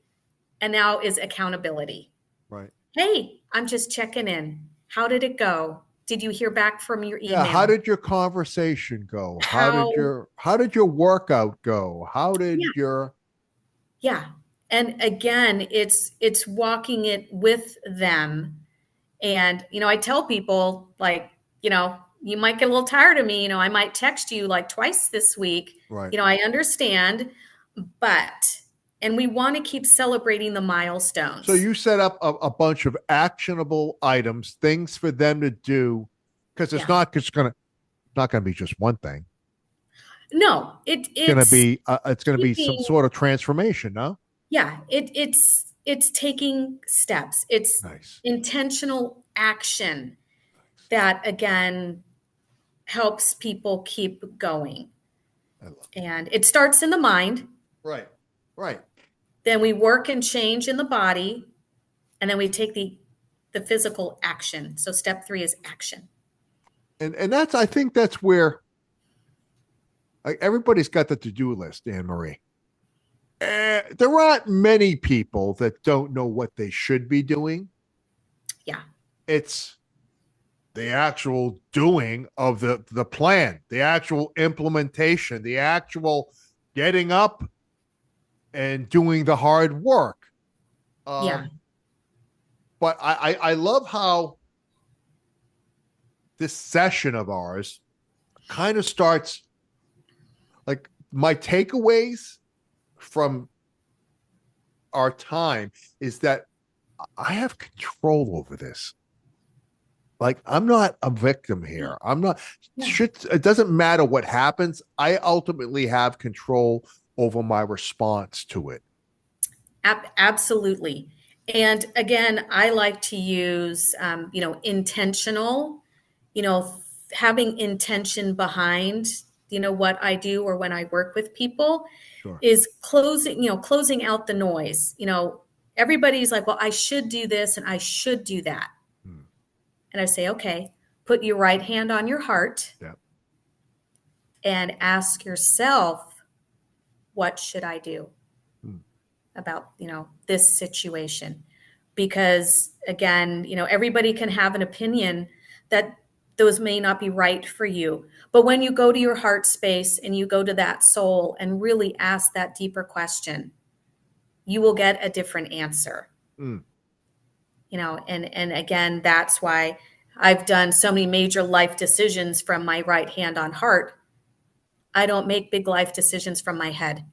and now is accountability. Right. Hey, I'm just checking in. How did it go? Did you hear back from your Yeah. How email? did your conversation go? How, how did your workout go? How did yeah, your, yeah. And again, it's walking it with them. And, I tell people like, you might get a little tired of me. I might text you like twice this week. right. I understand, but, and we want to keep celebrating the So milestones. you set up a bunch of actionable items, things for them to do, because it's Yeah. not just gonna not gonna be just one thing. No, it's It's gonna be some taking, sort of transformation, no? yeah, it's taking steps. It's Nice. intentional action that again helps people keep going. I love it. And it starts in the mind, Right. Right. then we work and change in the body, and then we take the physical action. So step 3 is action. And that's I think that's where like everybody's got the to-do list, Annemarie. There aren't many people that don't know what they should be doing. Yeah. It's the actual doing of the plan, the actual implementation, the actual getting up and doing the hard work. Yeah. But I love how this session of ours kind of starts like my takeaways from our time is that I have control over this. Like I'm not a victim here. I'm not Yeah. shit. It doesn't matter what happens. I ultimately have control over my response to it. Absolutely. And again, I like to use, intentional, having intention behind, what I do or when I work with people Sure. is closing out the noise. Everybody's like, well, I should do this and I should do that. Hmm. And I say, okay, put your right hand on your heart Yeah. and ask yourself, what should I do Hmm. about, this situation? Because again, everybody can have an opinion that those may not be right for you. But when you go to your heart space and you go to that soul and really ask that deeper question, you will get a different answer. Hmm. And again, that's why I've done so many major life decisions from my right hand on heart. I don't make big life decisions from my head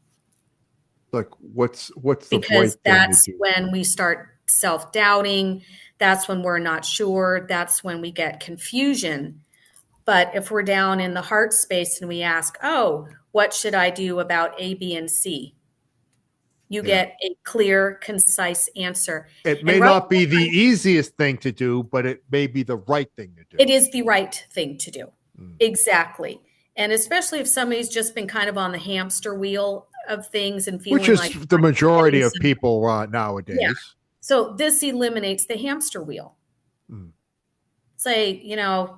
Like what's the right because thing to that's do? when we start self-doubting. That's when we're not sure. That's when we get confusion. But if we're down in the heart space and we ask, oh, what should I do about A, B, and C? You Yeah. get a clear, concise answer. It And may right not be the easiest thing to do, but it may be the right thing to do. it is the right thing to do. Hmm. Exactly. And especially if somebody's just been kind of on the hamster wheel of things and Which feeling is like the majority getting of some, people yeah. nowadays. So this eliminates the hamster wheel. Hmm. Say, yeah,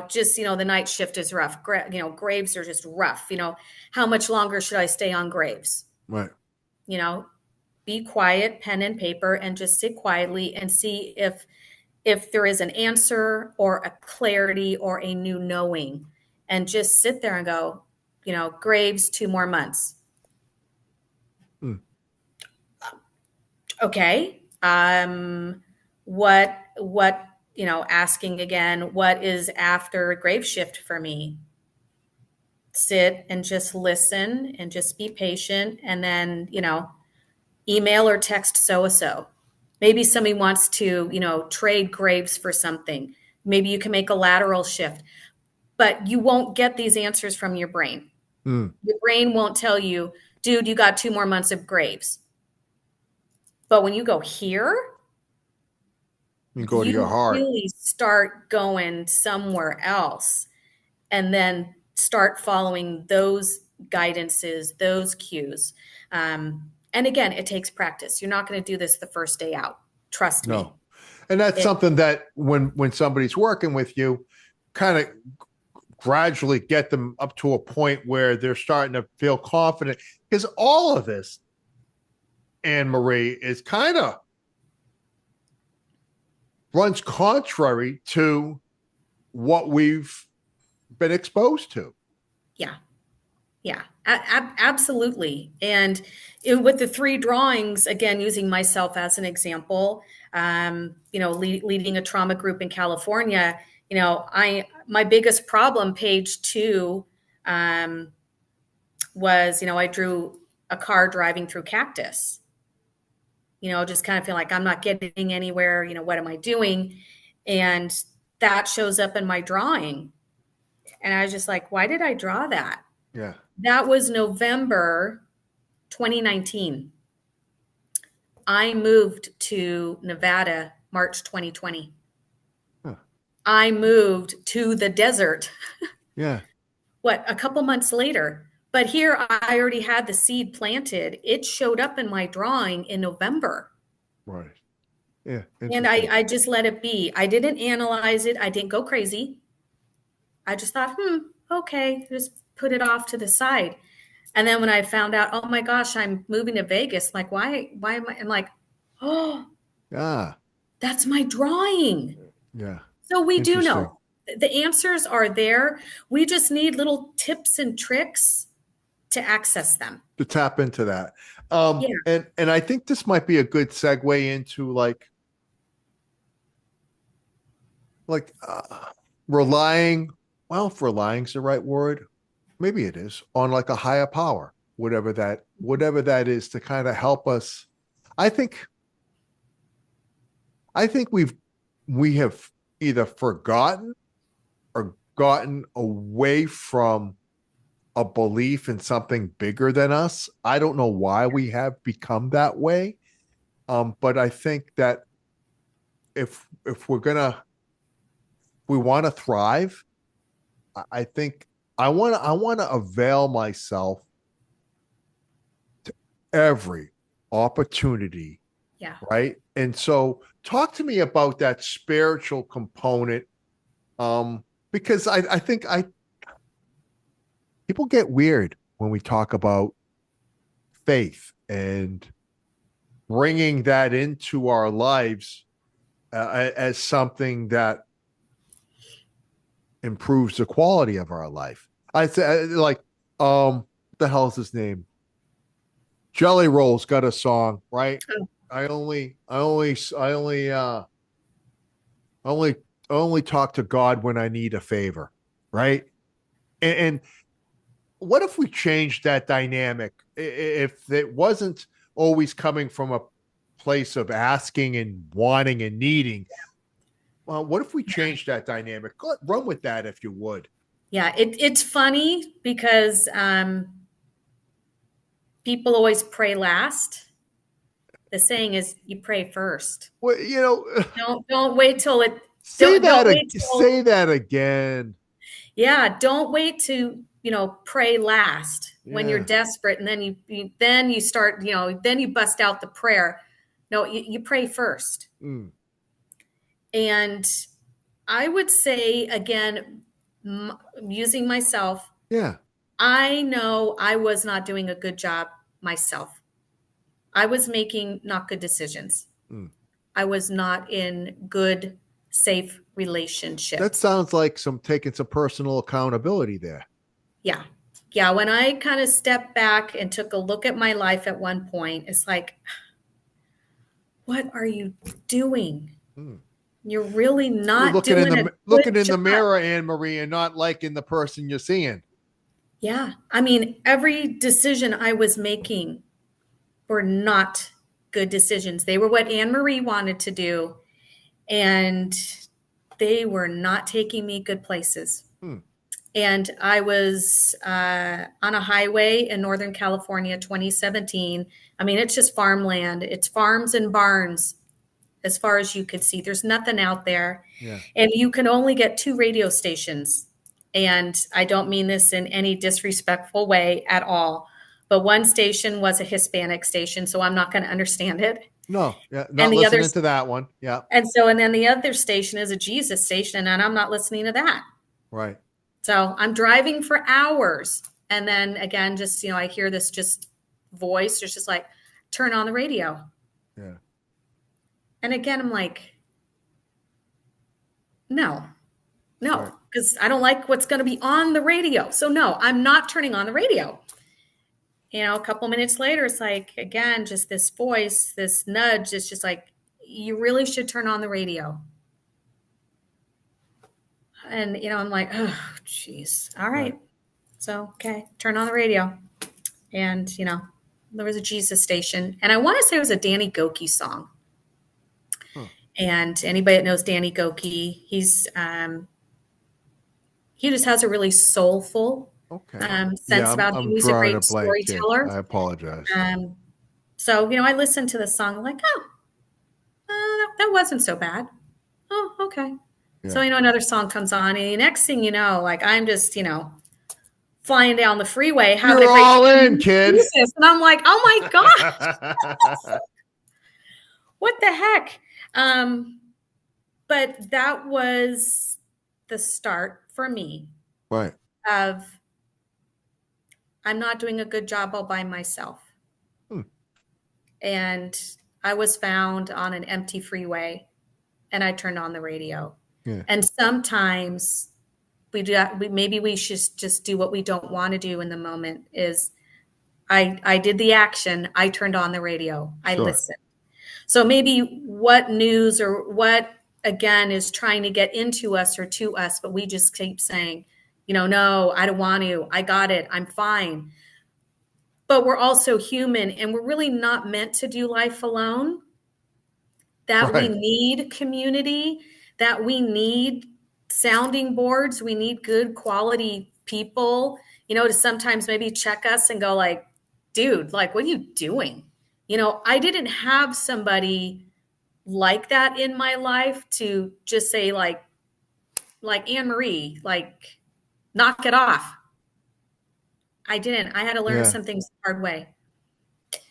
just, the night shift is rough. Graves are just rough. How much longer should I stay on graves? Right. You know, be quiet, pen and paper, and just sit quietly and see if there is an answer or a clarity or a new knowing, and just sit there and go, Graves, 2 more months. Hmm. Okay. What, asking again, what is after grave shift for me? Sit and just listen and just be patient. And then, email or text so. Maybe somebody wants to, trade graves for something. Maybe you can make a lateral shift, but you won't get these answers from your brain. Hmm. Your brain won't tell you, dude, you got 2 more months of graves. But when you go here, You go to your you heart. really start going somewhere else and then start following those guidances, those cues. And again, it takes practice. You're not going to do this the first day out. Trust me. No. And that's It something that when somebody's working with you, kind of gradually get them up to a point where they're starting to feel confident. Because all of this, Annemarie, is kind of runs contrary to what we've been exposed to. Yeah, yeah, absolutely. And with the 3 drawings, again, using myself as an example, leading a trauma group in California, my biggest problem, page 2, um, was, I drew a car driving through cactus. Just kind of feel like I'm not getting anywhere. What am I doing? And that shows up in my drawing. And I was just like, why did I draw that? Yeah. That was November 2019. I moved to Nevada March 2020. Huh. I moved to the desert, Yeah. a couple months later. But here I already had the seed planted. It showed up in my drawing in November. Right. Yeah. And Interesting. I just let it be. I didn't analyze it. I didn't go crazy. I just thought, okay, just put it off to the side. And then when I found out, oh my gosh, I'm moving to Vegas, I'm like, why am I? I'm like, oh, Ah. that's my drawing. Yeah. So we do Interesting. know the answers are there. We just need little tips and tricks to access them. To tap into that. Yeah. And I think this might be a good segue into like relying, well, if relying's the right word, maybe it is, on like a higher power, whatever that is to kind of help us. I think I think we have either forgotten or gotten away from a belief in something bigger than us. I don't know why we have become that way. But I think that if we want to thrive, I think I want to avail myself to every opportunity, Yeah. right? And so talk to me about that spiritual component. Because I think I people get weird when we talk about faith and bringing that into our lives as something that improves the quality of our life. I say like, the hell's his name? Jelly Roll's got a song, right? Oh, I only talk to God when I need a favor, right? And what if we changed that dynamic? If it wasn't always coming from a place of asking and wanting and needing, well, what if we changed that dynamic? Run with that if you would. yeah. It's funny because people always pray last. The saying is you pray first. Well, Don't wait till it don't wait till say that again. yeah, don't wait to, pray last when you're Yeah. desperate and then then you start, then you bust out the prayer. No, you pray first. Mm. And I would say again, using myself, Yeah. I know I was not doing a good job myself. I was making not good decisions. Mm. I was not in good, safe That relationships. sounds like taking some personal accountability there. Yeah. Yeah. When I kind of stepped back and took a look at my life at one point, it's like, what are you doing? Mm. You're really You're not doing a looking good in the job. mirror, Annemarie, and not liking the person you're seeing. Yeah. I mean, every decision I was making were not good decisions. They were what Annemarie wanted to do, and they were not taking me good places. Hmm. And I was on a highway in Northern California, 2017. I mean, it's just farmland. It's farms and barns as far as you could see. There's nothing out there. Yeah. And you can only get two radio stations. And I don't mean this in any disrespectful way at all. But one station was a Hispanic station, so I'm not going to understand it. No. Yeah. And Not the other, listening to that one. Yeah. and then the other station is a Jesus station, and I'm not listening to that. Right. So I'm driving for hours. And then again, just, I hear this just voice. It's just like, turn on the radio. Yeah. And again, I'm like, no, Right. because I don't like what's going to be on the radio. So no, I'm not turning on the radio. A couple minutes later, it's like, again, just this voice, this nudge. It's just like, you really should turn on the radio. And, I'm like, oh, geez. All Right. right. So, okay, turn on the radio. And, there was a Jesus station. And I want to say it was a Danny Goki song. Huh. And anybody that knows Danny Goki, he's He just has a really soulful Okay. Yeah, sense about him. I'm He's a drawing a great blank here. storyteller. I apologize. Um, so, I listen to the song like, oh, that wasn't so bad. Oh, okay. So, Yeah. another song comes on, and the next thing you know, like I'm just, flying down the freeway, having a You're great all in, time. kid. Jesus. And I'm like, oh my God, what the heck? Um, but that was the start for me Right. of I'm not doing a good job all by myself. Hmm. And I was found on an empty freeway and I turned on the radio. Yeah. And sometimes maybe we should just do what we don't want to do in the moment is I did the action. I turned on the radio. I Sure. listened. So maybe what news or what again is trying to get into us or to us, but we just keep saying, no, I don't want to. I got it. I'm fine. But we're also human and we're really not meant to do life alone. That we Right. need community, that we need sounding boards, we need good quality people, to sometimes maybe check us and go like, dude, like, what are you doing? I didn't have somebody like that in my life to just say like Annemarie, like, knock it off. I didn't. I had to learn Yeah. some things the hard way. And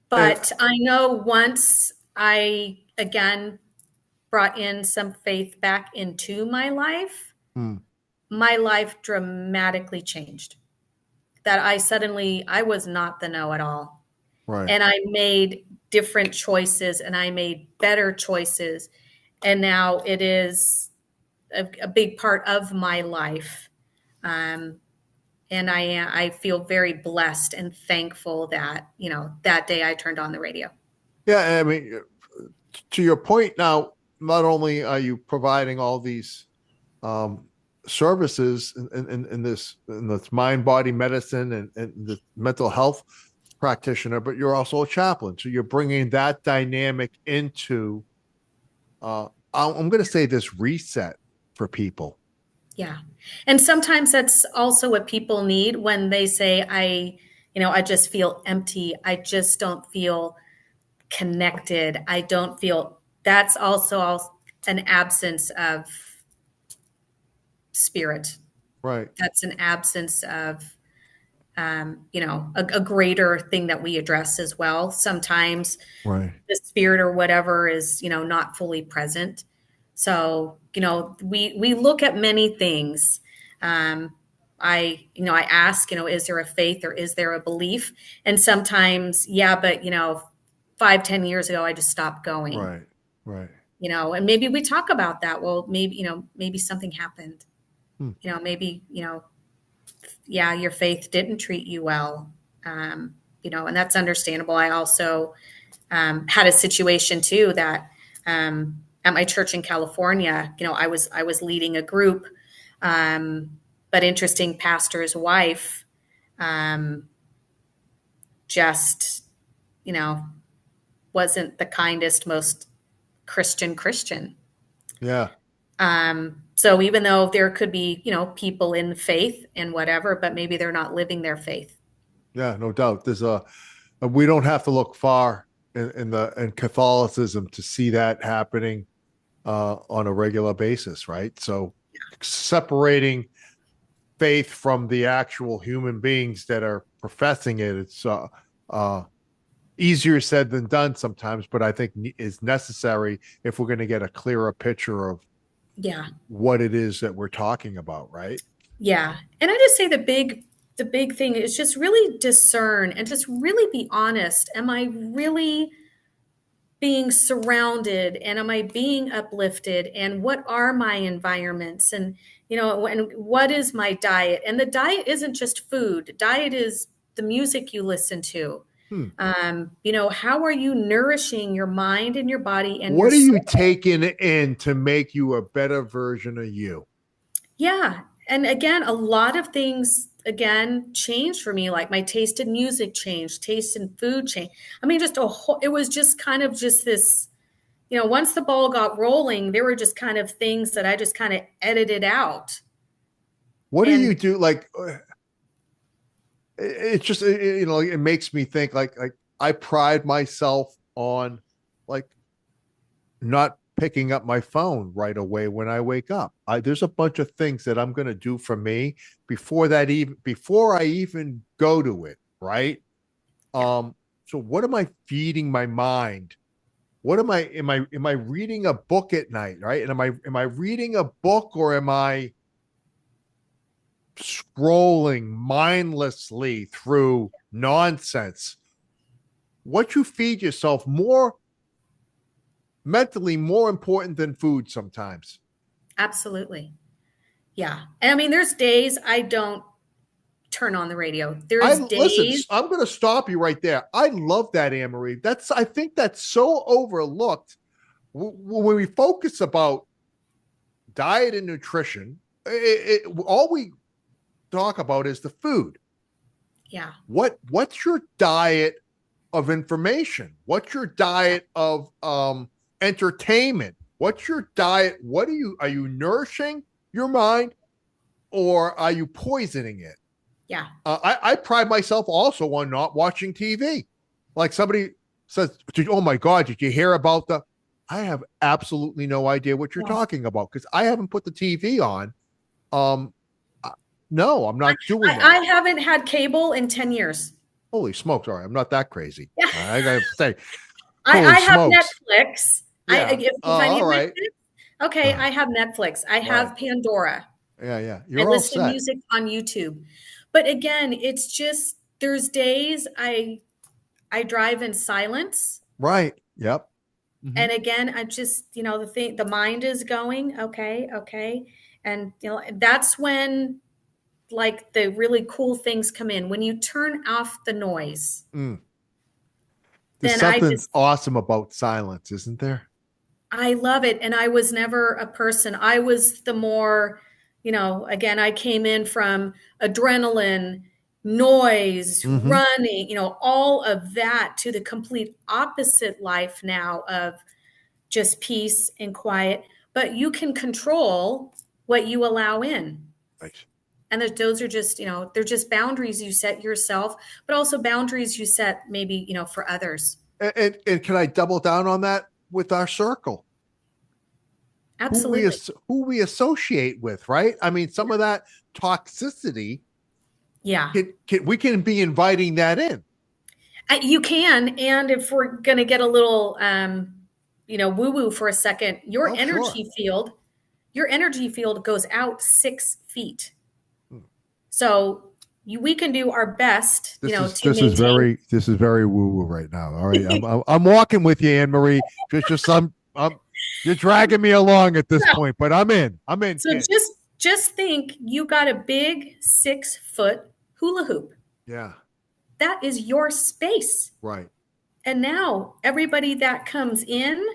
But I know once I again brought in some faith back into hmm, my life dramatically changed. That I was not the know it all. right. And I made different choices and I made better choices. And now it is a big part of my life. Um, and I feel very blessed and thankful that, that day I turned on the radio. Yeah. I mean, to your point now, not only are you providing all these um, services in this mind body medicine and the mental health practitioner, but you're also a chaplain. So you're bringing that dynamic into, I'm going to say, this reset for people. Yeah. And sometimes that's also what people need when they say, I just feel empty. I just don't feel connected. I don't feel that's also an absence of spirit. Right. That's an absence of, a greater thing that we address as well. Sometimes Right. the spirit or whatever is, not fully present. So, we look at many things. I ask, is there a faith or is there a belief? And sometimes, yeah, but 5, 10 years ago, I just stopped going, Right. Right. and maybe we talk about that. Well, maybe something happened, Hmm. maybe, yeah, your faith didn't treat you well. And that's understandable. I also had a situation too that at my church in California, I was leading a group, but interesting pastor's wife um, just you know wasn't the kindest, most Christian. Yeah. So even though there could be people in faith and whatever, but maybe they're not living their faith. Yeah. No doubt. There's we don't have to look far in Catholicism to see that happening on a regular basis, right? So separating faith from the actual human beings that are professing it, it's uh, easier said than done sometimes, but I think is necessary if we're going to get a clearer picture of Yeah. what it is that we're talking about, right? Yeah. And I just say the big thing is just really discern and just really be honest. Am I really being surrounded and am I being uplifted? And what are my environments? And what is my diet? And the diet isn't just food. Diet is the music you listen to. Hmm. How are you nourishing your mind and your body and your What are you soul? taking in to make you a better version of you? Yeah. And again, a lot of things again changed for me. Like my taste in music changed, taste in food changed. I mean, it was just kind of just this, once the ball got rolling, there were just kind of things that I just kind of edited out. What do you And do? Like, it's just, it makes me think like I pride myself on like not picking up my phone right away when I wake up. There's a bunch of things that I'm going to do for me before I even go to it, right? yeah, So what am I feeding my mind? What am I reading a book at night, right? And am I reading a book, or am I scrolling mindlessly through nonsense? What you feed yourself more mentally more important than food sometimes. absolutely. Yeah. And I mean, there's days I don't turn on the radio. I There's listen, days. I'm going to stop you right there. I love that, Annemarie. I think that's so overlooked when we focus about diet and nutrition. All we talk about is the food. Yeah. What's your diet of information? What's your diet of entertainment? What's your diet? Are you nourishing your mind, or are you poisoning it? Yeah. I pride myself also on not watching TV. Like somebody says, "Oh my God, did you hear about the?" I have absolutely no idea what you're No. talking about because I haven't put the TV on. Um, no, I'm not doing that. I haven't had cable in 10 years. Holy smokes! All right, I'm not that crazy. Yeah. I gotta say, holy I have smokes! Netflix. Yeah. If I All need right. Netflix, okay, I have Netflix. I Right. have Pandora. Yeah. Yeah. I You're all listen to set. music on YouTube. But again, it's just there's days I drive in silence. Right. Yep. Mm-hmm. And again, I just, the mind is going, okay, okay. And that's when like the really cool things come in. When you turn off the noise, Mm. There's then I something just awesome about silence, isn't there? I love it. And I was never a person. I was the more, again, I came in from adrenaline, noise, Mm-hmm. running, all of that to the complete opposite life now of just peace and quiet. But you can control what you allow in. Right. And those are just, they're just boundaries you set yourself, but also boundaries you set maybe, for others. And can I double down on that with our circle? Absolutely. Who we associate with, right? I mean, some of that toxicity Yeah. we can be inviting that in. You can, and if we're going to get a little, woo woo for a second, Oh, sure. your energy field goes out 6 feet. Hmm. So we can do our best, This is to this is maintain. very woo woo right now. All right, I'm walking with you, Annemarie. Just you're dragging me along at this No. point, but I'm in. I'm in, So kid. just think you got a big 6 foot hula hoop. Yeah. That is your space. Right. And now everybody that comes in,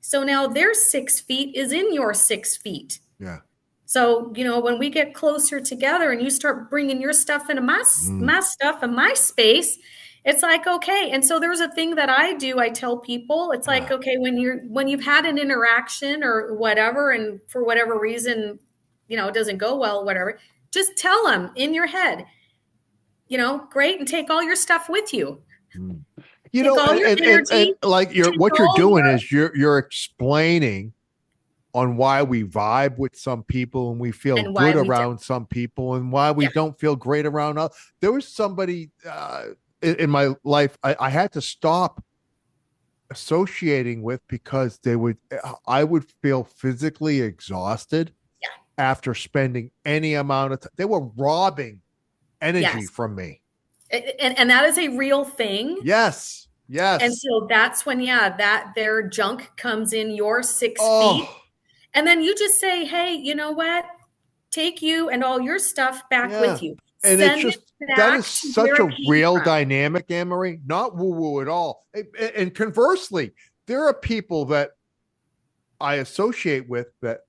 so now their 6 feet is in your 6 feet. Yeah. So, when we get closer together and you start bringing your stuff into Mm. my stuff and my space, it's like, okay. And so there's a thing that I do. I tell people, it's like, Ah. okay, when you've had an interaction or whatever, and for whatever reason, it doesn't go well, whatever, just tell them in your head, great, and take all your stuff with you. Mm. Take all your And energy, like take what you're all doing your is you're explaining on why we vibe with some people and we feel and why good we do. around some people and why we Yeah. don't feel great around others. There was somebody in my life I had to stop associating with because I would feel physically exhausted Yeah. after spending any amount of time. They were robbing energy Yes. from me. And that is a real thing. Yes. And Yes. so that's when, that their junk comes in your 6 feet. Oh, And then you just say, hey, you know what? Take you and all your stuff back yeah. with you. And it's Send just it that back is to where such it a came real from. dynamic, Annemarie, not woo woo at all. And conversely, there are people that I associate with that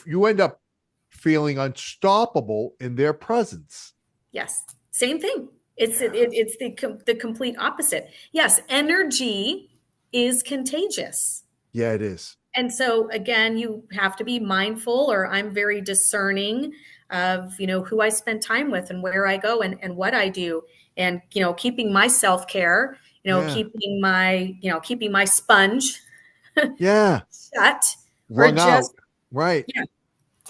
you end up feeling unstoppable in their presence. Yes. Same thing. It's Yeah. it's the complete opposite. Yes, energy is contagious. Yeah, it is. And so again, you have to be mindful, or I'm very discerning of, who I spend time with and where I go and what I do, and, keeping my self-care, Yeah. keeping my sponge Yeah. shut, or Wrung just, out. Right. yeah.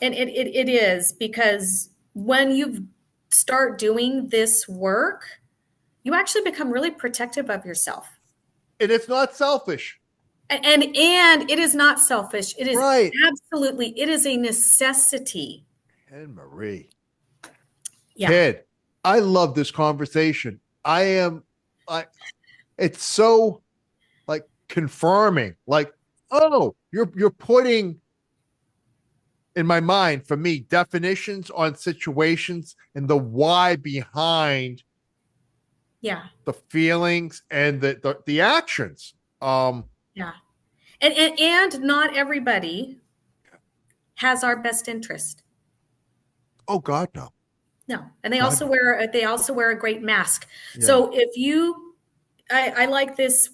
And it is, because when you start doing this work, you actually become really protective of yourself. And it's not selfish. And it is not selfish. It is Right. absolutely, it is a necessity. Annemarie. Yeah. Kid, I love this conversation. I it's so like confirming. Like, oh, you're putting in my mind for me definitions on situations and the why behind Yeah. the feelings and the actions. Yeah. And not everybody has our best interest. Oh God, no. No. And they God, also no. wear a great mask. Yeah. So if you I like this,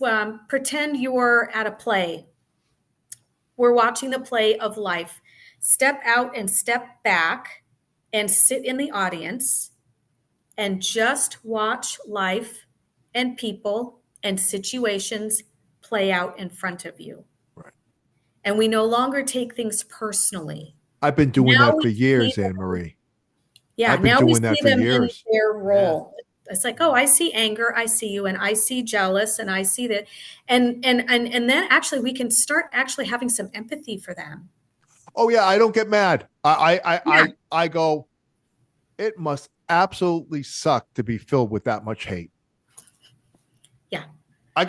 pretend you're at a play. We're watching the play of life. Step out and step back and sit in the audience and just watch life and people and situations play out in front of you. Right. And we no longer take things personally. I've been doing Now that we for see years, Anne them, Marie. yeah, I've been now we doing that see for them in years. their Yeah. role. It's like, oh, I see anger, I see you, and I see jealous, and I see that. And then actually we can start actually having some empathy for them. Oh yeah, I don't get mad. Yeah, I go, it must absolutely suck to be filled with that much hate. yeah, yeah, I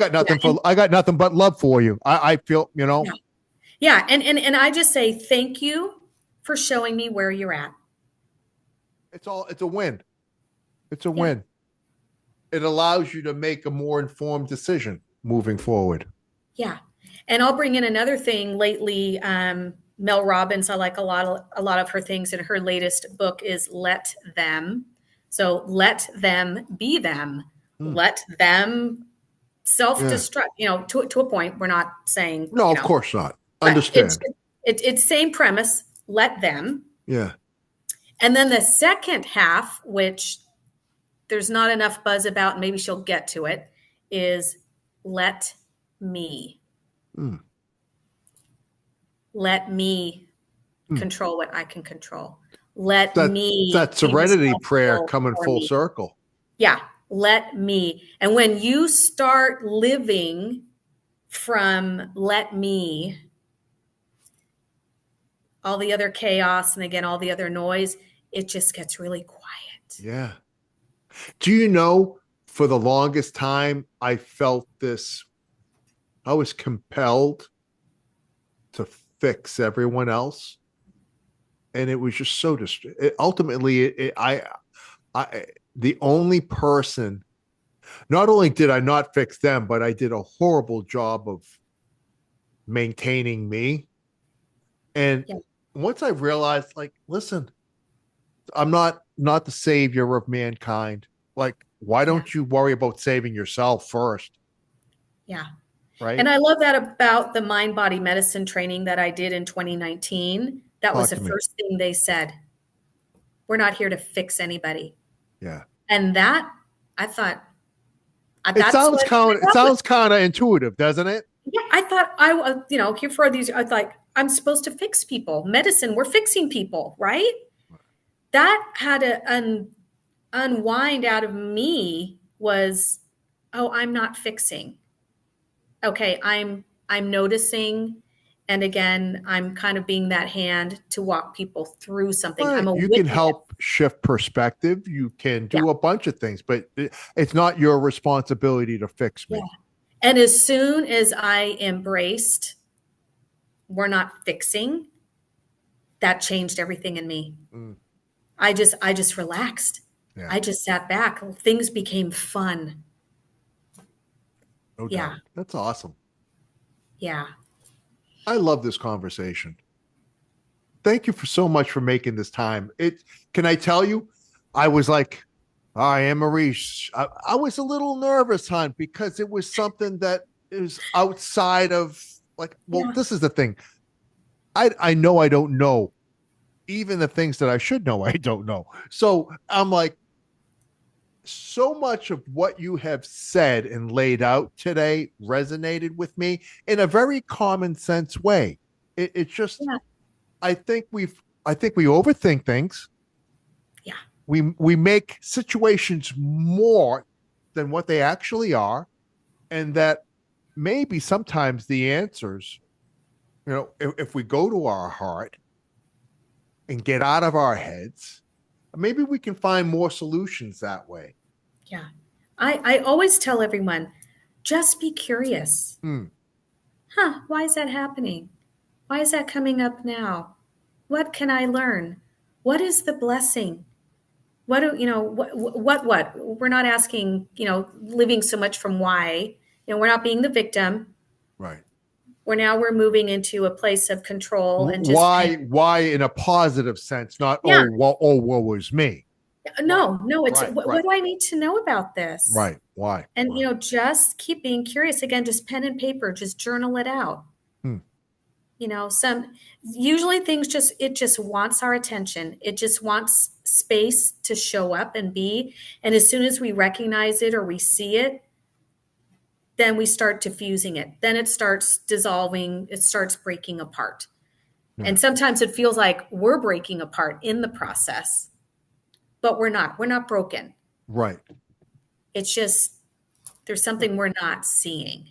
got nothing but love for you. I feel, yeah, yeah. And I just say thank you for showing me where you're at. it's a win. It's a Yeah. win. It allows you to make a more informed decision moving forward. Yeah. And I'll bring in another thing lately. Mel Robbins, I like a lot of her things, and her latest book is Let Them. So let them be them. Hmm. Let them Yeah. self-destruct, to a point. We're not saying, No, of course not. but Understand. it's same premise, let them. Yeah. And then the second half, which there's not enough buzz about, and maybe she'll get to it, is let me. Hmm. Let me Hmm. control what I can control. Let That me that be serenity prayer responsible coming for full me. circle. Yeah, let me. And when you start living from let me, all the other chaos and again, all the other noise, it just gets really quiet. Yeah. Do you know, for the longest time, I felt this, I was compelled to fix everyone else. And it was just so ultimately I the only person, not only did I not fix them, but I did a horrible job of maintaining me. And Yeah, once I realized, like, listen, I'm not the savior of mankind. Like, why yeah, don't you worry about saving yourself first? yeah. Right? And I love that about the mind body medicine training that I did in 2019. That was Talk the to me. first thing they said. We're not here to fix anybody. Yeah. And that, I thought, It that's sounds what kind I it got with. sounds kind of intuitive, doesn't it? Yeah, I thought I was, here for these, I thought I'm supposed to fix people. Medicine, we're fixing people, right? That had to unwind out of me was, oh, I'm not fixing. Okay, I'm noticing, and again, I'm kind of being that hand to walk people through something. I'm Right. a You can witness. help shift perspective. You can Yeah, do a bunch of things, but it's not your responsibility to fix yeah. me. And as soon as I embraced, we're not fixing, that changed everything in me. Mm, I just relaxed. yeah, I just sat back. Things became fun. no Yeah. doubt. That's awesome. Yeah. I love this conversation. Thank you for so much for making this time. It can I tell you, I was like, I am Maurice. I was a little nervous, hon, because it was something that is outside of Like, well, Yeah. this is the thing. I know I don't know even the things that I should know. I don't know. So I'm like, so much of what you have said and laid out today resonated with me in a very common sense way. It's just, Yeah. I think I think we overthink things. Yeah. We make situations more than what they actually are, and that maybe sometimes the answers, if we go to our heart and get out of our heads, maybe we can find more solutions that way. Yeah. I always tell everyone, just be curious. Hmm. Huh, why is that happening? Why is that coming up now? What can I learn? What is the blessing? What do you know? What? We're not asking, living so much from why. We're not being the victim. Right. We're moving into a place of control and just saying, Why in a positive sense, not yeah, oh woe was me. Right. no, it's Right. what Right. do I need to know about this? Right. Why? And Right. just keep being curious. Again, just pen and paper, just journal it out. Hmm. Some usually things just wants our attention. It just wants space to show up and be. And as soon as we recognize it or we see it, then we start diffusing it. Then it starts dissolving, it starts breaking apart. Yeah. And sometimes it feels like we're breaking apart in the process, but we're not. We're not broken. Right. It's just there's something we're not seeing.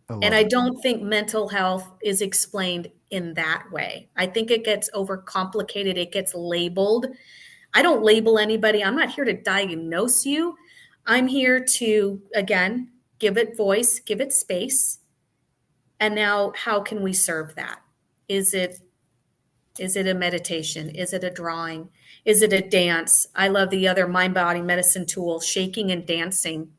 I And love I it. don't think mental health is explained in that way. I think it gets overcomplicated, it gets labeled. I don't label anybody. I'm not here to diagnose you. I'm here to, again, give it voice, give it space. And now, how can we serve that? Is it is it a meditation? Is it a drawing? Is it a dance? I love the other mind body medicine tool, shaking and dancing.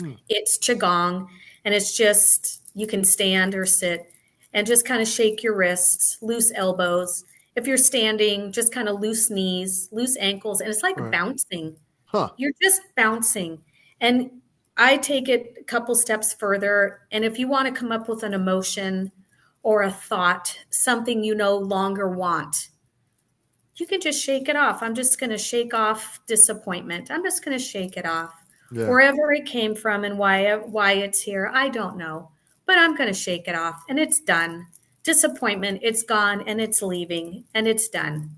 Hmm. It's qigong, and it's just you can stand or sit and just kind of shake your wrists, loose elbows. If you're standing, just kind of loose knees, loose ankles, and it's like Right. bouncing. Huh. You're just bouncing. And I take it a couple steps further. And if you want to come up with an emotion or a thought, something you no longer want, you can just shake it off. I'm just going to shake off disappointment. I'm just going to shake it off. Yeah. Wherever it came from and why it's here, I don't know. But I'm going to shake it off and it's done. Disappointment, it's gone and it's leaving and it's done.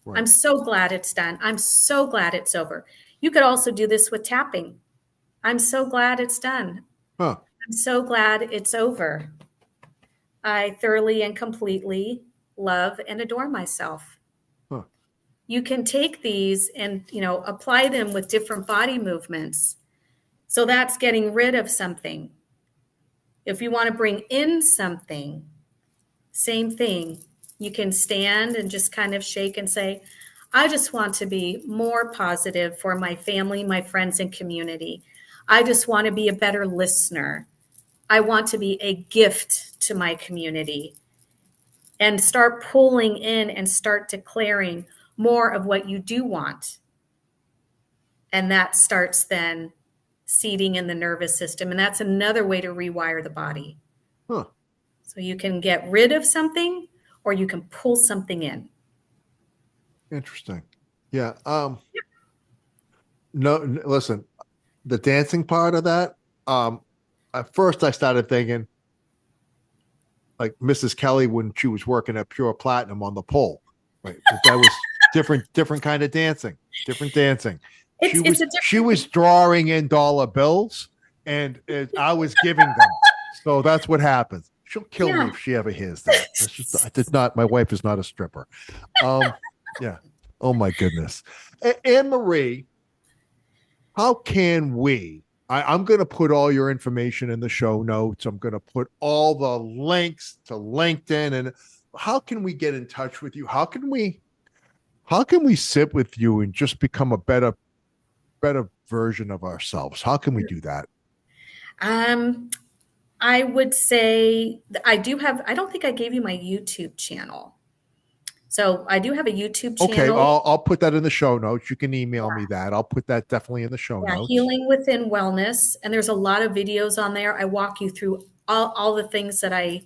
I'm Right. so glad it's done. I'm so glad it's over. You could also do this with tapping. I'm so glad it's done. Huh. I'm so glad it's over. I thoroughly and completely love and adore myself. Huh. You can take these and, apply them with different body movements. So that's getting rid of something. If you want to bring in something, same thing. You can stand and just kind of shake and say, I just want to be more positive for my family, my friends, and community. I just want to be a better listener. I want to be a gift to my community. And start pulling in and start declaring more of what you do want. And that starts then seeding in the nervous system. And that's another way to rewire the body. Huh. So you can get rid of something or you can pull something in. Interesting. Yeah. No, listen, the dancing part of that, at first I started thinking like Mrs. Kelly when she was working at Pure Platinum on the pole, right? But that was different kind of dancing, different dancing. It's a She different was drawing in dollar bills, and I was giving them. So that's what happens. She'll kill me yeah. if she ever hears that. That's just I did not. My wife is not a stripper. Yeah. Oh my goodness. Annemarie, how can we? I'm going to put all your information in the show notes. I'm going to put all the links to LinkedIn. And how can we get in touch with you? How can we sit with you and just become a better version of ourselves? How can we do that? Um, I would say I do have, I don't think I gave you my YouTube channel. So I do have a YouTube Okay, channel. I'll put that in the show notes. You can email me that. I'll put that definitely in the show Yeah, notes. Healing Within Wellness. And there's a lot of videos on there. I walk you through all the things that I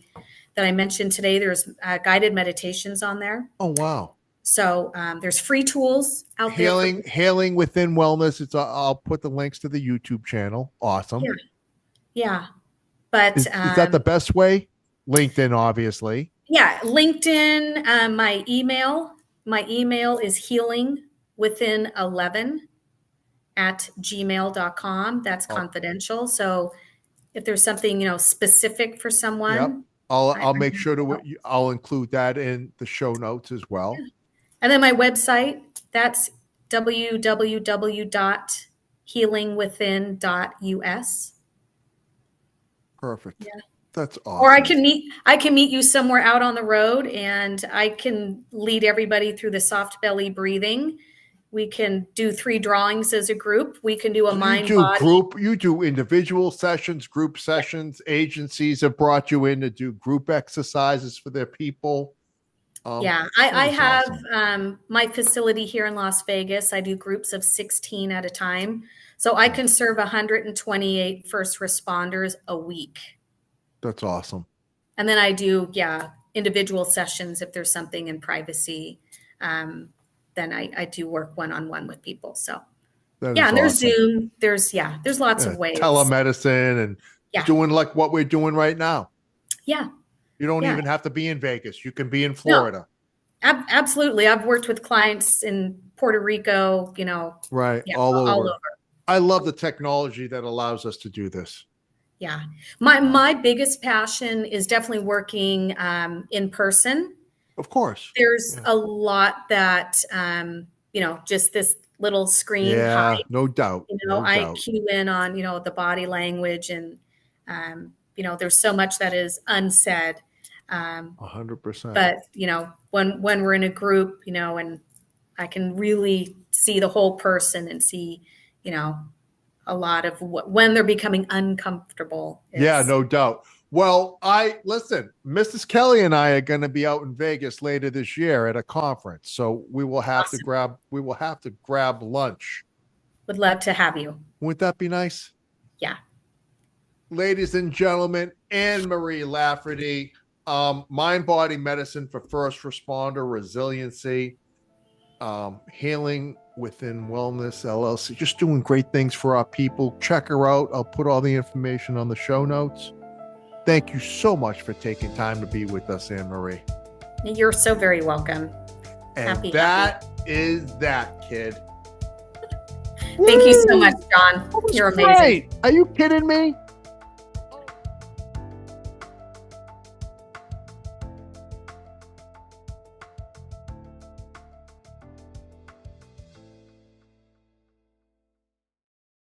that I mentioned today. There's guided meditations on there. Oh, wow. So there's free tools out there for Hailing Within Wellness. I'll put the links to the YouTube channel. Awesome. yeah, yeah. But Is that the best way? LinkedIn, obviously. yeah, LinkedIn. My email is healingwithin11@gmail.com. That's Oh, confidential. So if there's something, specific for yep. someone, I'll make can sure help. I'll include that in the show notes as well. And then my website, that's www.healingwithin.us. Perfect. Yeah. That's Or awesome. I can meet you somewhere out on the road, and I can lead everybody through the soft belly breathing. We can do 3 drawings as a group. We can do a So mind body. you do individual sessions, group sessions. Agencies have brought you in to do group exercises for their people. Yeah, That I is have awesome. my facility here in Las Vegas. I do groups of 16 at a time. So I Oh, can serve 128 first responders a week. that's awesome. And then I do, yeah, individual sessions if there's something in privacy. Then I do work one-on-one with people. So That yeah, is and there's awesome. Zoom. There's lots of ways. Telemedicine and Yeah, doing like what we're doing right now. yeah, You don't yeah. even have to be in Vegas. You can be in No, Florida. absolutely. I've worked with clients in Puerto Rico, Right. yeah, All all over. over. I love the technology that allows us to do this. Yeah. My biggest passion is definitely working in person. Of course. There's Yeah. a lot that just this little screen Yeah, hide. no doubt. No I doubt. cue in on, the body language and there's so much that is unsaid. Um, 100%. but when we're in a group, and I can really see the whole person and see, you know, a lot of when they're becoming uncomfortable Yeah, is no doubt. Well, listen, Mrs. Kelly and I are going to be out in Vegas later this year at a conference. So awesome. we will have to grab lunch. Would love to have you. Wouldn't that be nice? Yeah. Ladies and gentlemen, Annemarie Lafferty, mind body medicine for first responder resiliency, Healing Within Wellness LLC, just doing great things for our people. Check her out. I'll put all the information on the show notes. Thank you so much for taking time to be with us, Annemarie. You're so very welcome. And Happy. is that, kid. Thank you so much, John. You're amazing. Great. Are you kidding me?